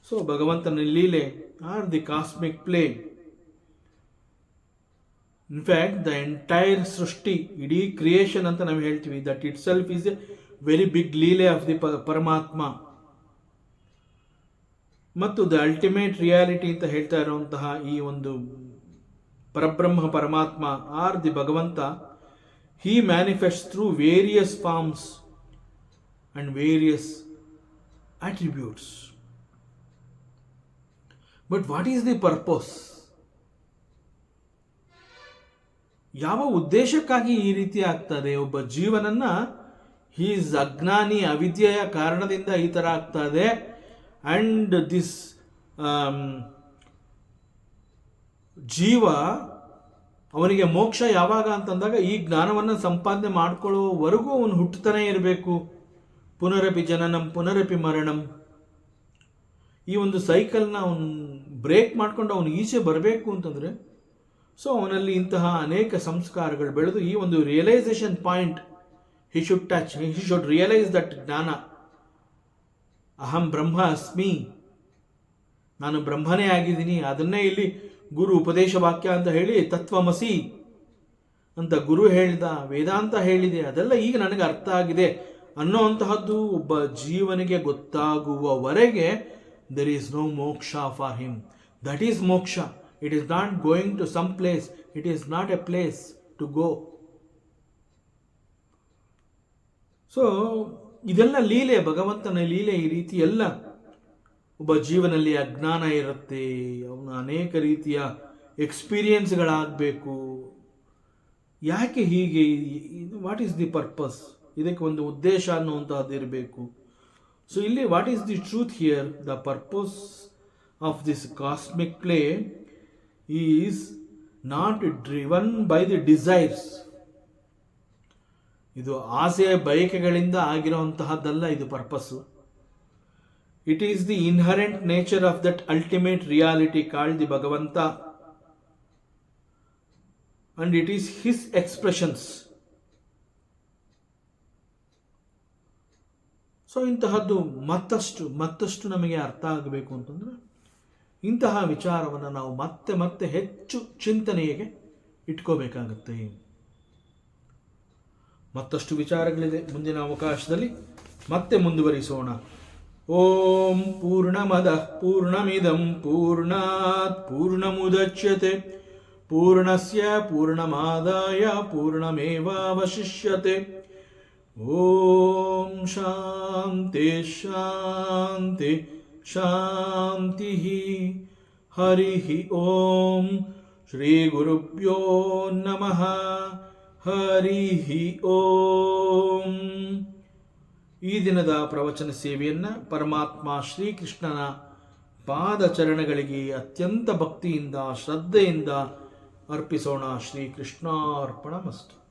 ಸೊ ಭಗವಂತನ ಲೀಲೆ are the cosmic play. In fact the entire srishti, ಇಡೀ ಕ್ರಿಯೇಷನ್ ಅಂತ ನಾವು ಹೇಳ್ತೀವಿ, that itself is a very big leele of the Paramatma. ಮತ್ತು ದ ಅಲ್ಟಿಮೇಟ್ ರಿಯಾಲಿಟಿ ಅಂತ ಹೇಳ್ತಾ ಇರುವಂತಹ ಈ ಒಂದು ಪರಬ್ರಹ್ಮ ಪರಮಾತ್ಮ ಆರ್ ದಿ ಭಗವಂತ, he manifests through various forms and various attributes. But what is the purpose? ಯಾವ ಉದ್ದೇಶಕ್ಕಾಗಿ ಈ ರೀತಿ ಆಗ್ತದೆ? ಒಬ್ಬ ಜೀವನನ್ನ ಹೀಸ್ ಅಜ್ಞಾನಿ, ಅವಿದ್ಯೆಯ ಕಾರಣದಿಂದ ಈ ಥರ ಆಗ್ತದೆ. ಅಂಡ್ ದಿಸ್ ಜೀವ ಅವನಿಗೆ ಮೋಕ್ಷ ಯಾವಾಗ ಅಂತಂದಾಗ ಈ ಜ್ಞಾನವನ್ನು ಸಂಪಾದನೆ ಮಾಡ್ಕೊಳ್ಳೋವರೆಗೂ ಅವನು ಹುಟ್ಟುತ್ತಾನೆ ಇರಬೇಕು. ಪುನರಪಿ ಜನನಂ ಪುನರಪಿ ಮರಣಂ, ಈ ಒಂದು ಸೈಕಲ್ನ ಅವನು ಬ್ರೇಕ್ ಮಾಡ್ಕೊಂಡು ಅವನು ಈಚೆ ಬರಬೇಕು ಅಂತಂದರೆ, ಸೊ ಅವನಲ್ಲಿ ಇಂತಹ ಅನೇಕ ಸಂಸ್ಕಾರಗಳು ಬೆಳೆದು ಈ ಒಂದು realization point he should touch, he should realize that jnana, aham ಬ್ರಹ್ಮ ಅಸ್ಮಿ, ನಾನು ಬ್ರಹ್ಮನೇ ಆಗಿದ್ದೀನಿ. ಅದನ್ನೇ ಇಲ್ಲಿ ಗುರು ಉಪದೇಶ ವಾಕ್ಯ ಅಂತ ಹೇಳಿ ತತ್ವಮಸಿ ಅಂತ ಗುರು ಹೇಳಿದ, ವೇದಾಂತ ಹೇಳಿದೆ, ಅದೆಲ್ಲ ಈಗ ನನಗೆ ಅರ್ಥ ಆಗಿದೆ ಅನ್ನೋಂತಹದ್ದು ಒಬ್ಬ ಜೀವನಿಗೆ ಗೊತ್ತಾಗುವವರೆಗೆ there is no moksha for him. That is moksha. It is not going to some place, it is not a place to go. So ಇದೆಲ್ಲ ಲೀಲೆ, ಭಗವಂತನ ಲೀಲೆ. ಈ ರೀತಿ ಎಲ್ಲ ಒಬ್ಬ ಜೀವನಲ್ಲಿ ಅಜ್ಞಾನ ಇರುತ್ತೆ, ಅವನು ಅನೇಕ ರೀತಿಯ ಎಕ್ಸ್ಪೀರಿಯನ್ಸ್ಗಳಾಗಬೇಕು. ಯಾಕೆ ಹೀಗೆ? What is the purpose? ಇದಕ್ಕೆ ಒಂದು ಉದ್ದೇಶ ಅನ್ನುವಂಥದ್ದು ಇರಬೇಕು. ಸೊ ಇಲ್ಲಿ what is the truth here? The purpose of this cosmic play is not driven by the desires. ಇದು ಆಸೆ ಬಯಕೆಗಳಿಂದ ಆಗಿರುವಂತಹದ್ದಲ್ಲ ಇದು purpose. It is the inherent nature of that ultimate reality called the Bhagavanta, and it is his expressions. So ಇಂತಹದ್ದು ಮತ್ತಷ್ಟು ನಮಗೆ ಅರ್ಥ ಆಗಬೇಕು ಅಂತಂದರೆ ಇಂತಹ ವಿಚಾರವನ್ನು ನಾವು ಮತ್ತೆ ಹೆಚ್ಚು ಚಿಂತನೆಗೆ ಇಟ್ಕೋಬೇಕಾಗತ್ತೆ. ಮತ್ತಷ್ಟು ವಿಚಾರಗಳಿದೆ, ಮುಂದಿನ ಅವಕಾಶದಲ್ಲಿ ಮತ್ತೆ ಮುಂದುವರಿಸೋಣ. ಓಂ ಪೂರ್ಣಮದಃ ಪೂರ್ಣಮಿದಂ ಪೂರ್ಣಾತ್ ಪೂರ್ಣಮುದಚ್ಯತೆ ಪೂರ್ಣಸ್ಯ ಪೂರ್ಣಮಾದಾಯ ಪೂರ್ಣಮೇವಾವಶಿಷ್ಯತೆ. ಓಂ ಶಾಂತಿ ಶಾಂತಿ ಶಾಂತಿ. ಹರಿ ಓಂ. ಶ್ರೀ ಗುರುಭ್ಯೋ ನಮಃ. ಹರಿ ಓಂ. ಈ ದಿನದ ಪ್ರವಚನ ಸೇವೆಯನ್ನು ಪರಮಾತ್ಮ ಶ್ರೀಕೃಷ್ಣನ ಪಾದಚರಣಗಳಿಗೆ ಅತ್ಯಂತ ಭಕ್ತಿಯಿಂದ ಶ್ರದ್ಧೆಯಿಂದ ಅರ್ಪಿಸೋಣ. ಶ್ರೀಕೃಷ್ಣಾರ್ಪಣಮಸ್ತು.